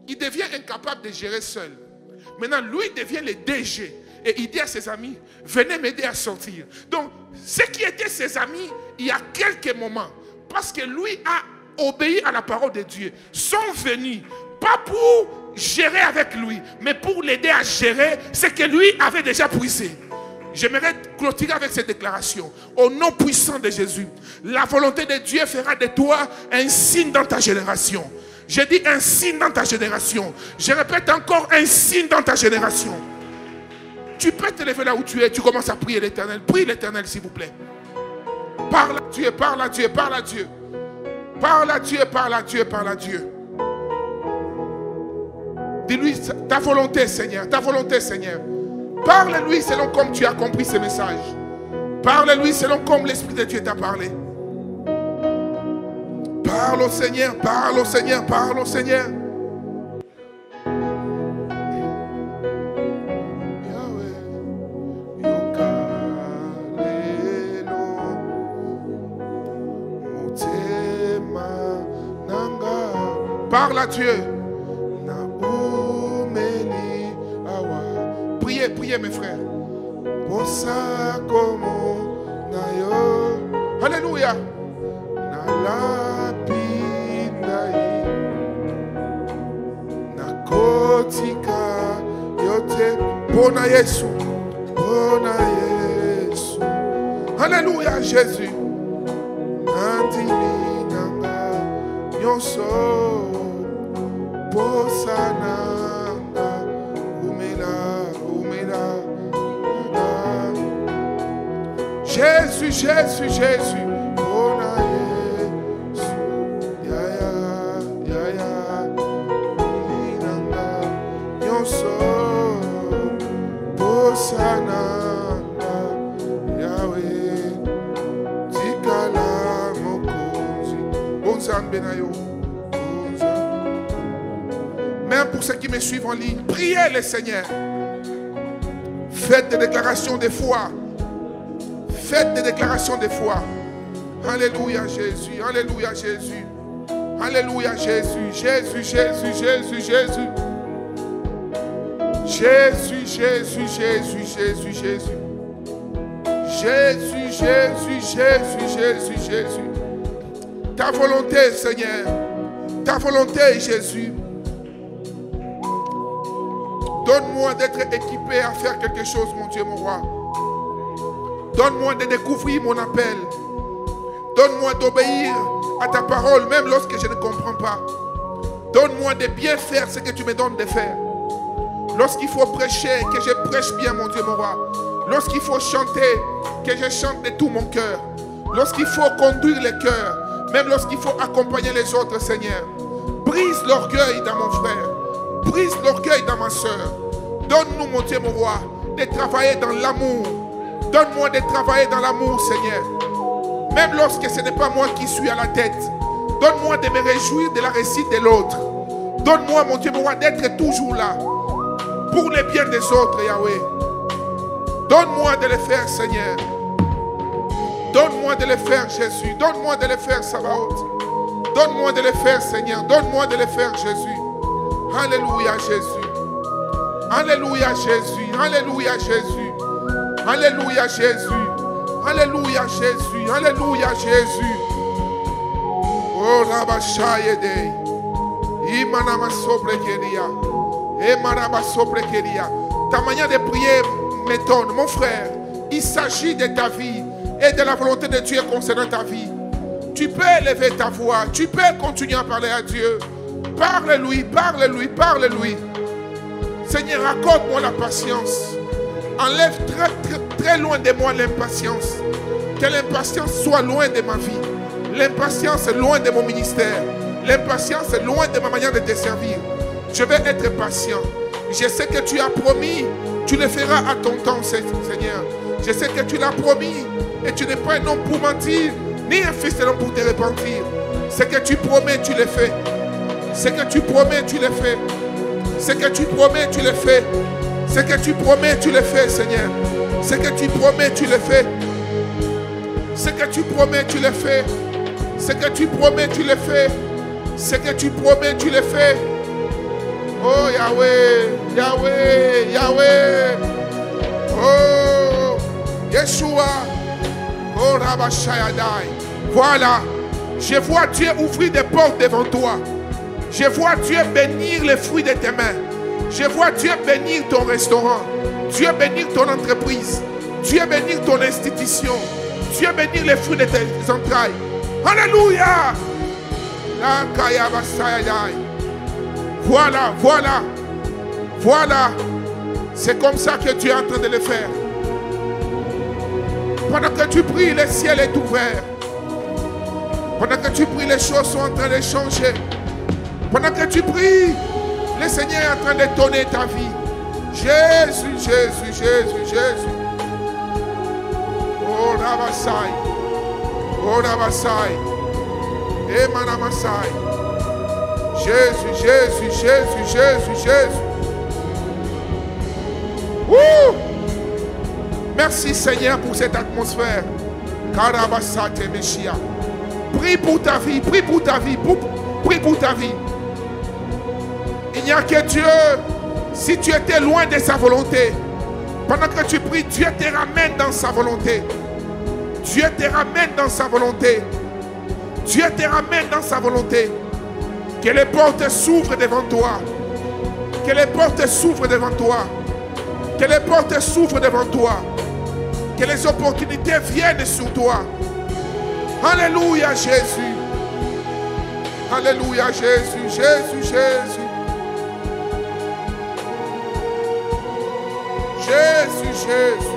Il devient incapable de gérer seul. Maintenant, lui devient le DG. Et il dit à ses amis, venez m'aider à sortir. Donc, ce qui étaient ses amis, il y a quelques moments, parce que lui a obéi à la parole de Dieu, sont venus, pas pour gérer avec lui, mais pour l'aider à gérer ce que lui avait déjà puisé. J'aimerais clôturer avec cette déclaration. Au nom puissant de Jésus, la volonté de Dieu fera de toi un signe dans ta génération. Je dis un signe dans ta génération. Je répète encore, un signe dans ta génération. Tu peux te lever là où tu es, tu commences à prier l'Éternel. Prie l'Éternel s'il vous plaît. Parle à Dieu, parle à Dieu, parle à Dieu. Parle à Dieu, parle à Dieu, parle à Dieu. Dis-lui ta volonté Seigneur, ta volonté Seigneur. Parle-lui selon comme tu as compris ce message. Parle-lui selon comme l'Esprit de Dieu t'a parlé. Parle au Seigneur, parle au Seigneur, parle au Seigneur. Parle à Dieu. Priez, priez mes frères. Alléluia. Bona Yesu. Bona Yesu. Alléluia Jésus. Nyonso Bosananga Umela Jésus, Jésus, Jésus. Bona Yesu. Ya Inanga Nyonso Bosananga Yahweh Tikala Mokozi Bonzambe na yo. Même pour ceux qui me suivent en ligne, priez le Seigneur. Faites des déclarations de foi. Faites des déclarations de foi. Alléluia Jésus. Alléluia Jésus. Alléluia Jésus. Jésus, Jésus, Jésus, Jésus. Jésus, Jésus, Jésus, Jésus, Jésus. Jésus, Jésus, Jésus, Jésus, Jésus. Ta volonté, Seigneur. Ta volonté, Jésus. Donne-moi d'être équipé à faire quelque chose, mon Dieu, mon roi. Donne-moi de découvrir mon appel. Donne-moi d'obéir à ta parole, même lorsque je ne comprends pas. Donne-moi de bien faire ce que tu me donnes de faire. Lorsqu'il faut prêcher, que je prêche bien, mon Dieu, mon roi. Lorsqu'il faut chanter, que je chante de tout mon cœur. Lorsqu'il faut conduire les cœurs, même lorsqu'il faut accompagner les autres, Seigneur. Brise l'orgueil dans mon frère. Brise l'orgueil dans ma soeur. Donne-nous, mon Dieu, mon roi, de travailler dans l'amour. Donne-moi de travailler dans l'amour, Seigneur. Même lorsque ce n'est pas moi qui suis à la tête. Donne-moi de me réjouir de la réussite de l'autre. Donne-moi, mon Dieu, mon roi, d'être toujours là. Pour le bien des autres, Yahweh. Donne-moi de le faire, Seigneur. Donne-moi de le faire, Jésus. Donne-moi de le faire, Sabaoth. Donne-moi de le faire, Seigneur. Donne-moi de le faire, Jésus. Alléluia Jésus. Alléluia Jésus. Alléluia Jésus. Alléluia Jésus. Alléluia Jésus. Alléluia Jésus. Oh Rabashayede. Ta manière de prier m'étonne, mon frère. Il s'agit de ta vie et de la volonté de Dieu concernant ta vie. Tu peux élever ta voix, tu peux continuer à parler à Dieu. Parle-lui, parle-lui, parle-lui. Seigneur, accorde-moi la patience. Enlève très loin de moi l'impatience. Que l'impatience soit loin de ma vie. L'impatience est loin de mon ministère. L'impatience est loin de ma manière de te servir. Je vais être patient. Je sais que tu as promis, tu le feras à ton temps, Seigneur. Je sais que tu l'as promis et tu n'es pas un homme pour mentir, ni un fils de l'homme pour te repentir. Ce que tu promets, tu le fais. Ce que tu promets, tu le fais. Ce que tu promets, tu le fais. Ce que tu promets, tu le fais, Seigneur. Ce que tu promets, tu le fais. Ce que tu promets, tu le fais. Ce que tu promets, tu le fais. Ce que tu promets, tu le fais. Oh Yahweh, Yahweh, Yahweh. Oh Yeshua. Oh Rabashayadai. Voilà. Je vois Dieu ouvrir des portes devant toi. Je vois Dieu bénir les fruits de tes mains. Je vois Dieu bénir ton restaurant. Dieu bénir ton entreprise. Dieu bénir ton institution. Dieu bénir les fruits de tes entrailles. Alléluia. Voilà, voilà. Voilà. C'est comme ça que tu es en train de le faire. Pendant que tu pries, le ciel est ouvert. Pendant que tu pries, les choses sont en train de changer. Pendant que tu pries, le Seigneur est en train de donner ta vie. Jésus, Jésus, Jésus, Jésus. Oh, Rabasai. Oh, Rabasai. Et Manamasai. Jésus, Jésus, Jésus, Jésus, Jésus. Wouh! Merci Seigneur pour cette atmosphère. Karabasate Meshia. Prie pour ta vie, prie pour ta vie, prie pour ta vie. Il n'y a que Dieu. Si tu étais loin de sa volonté, pendant que tu pries, Dieu te ramène dans sa volonté. Dieu te ramène dans sa volonté. Dieu te ramène dans sa volonté. Que les portes s'ouvrent devant toi. Que les portes s'ouvrent devant toi. Que les portes s'ouvrent devant toi. Que les opportunités viennent sur toi. Alléluia Jésus. Alléluia Jésus. Jésus, Jésus. Jésus, Jésus.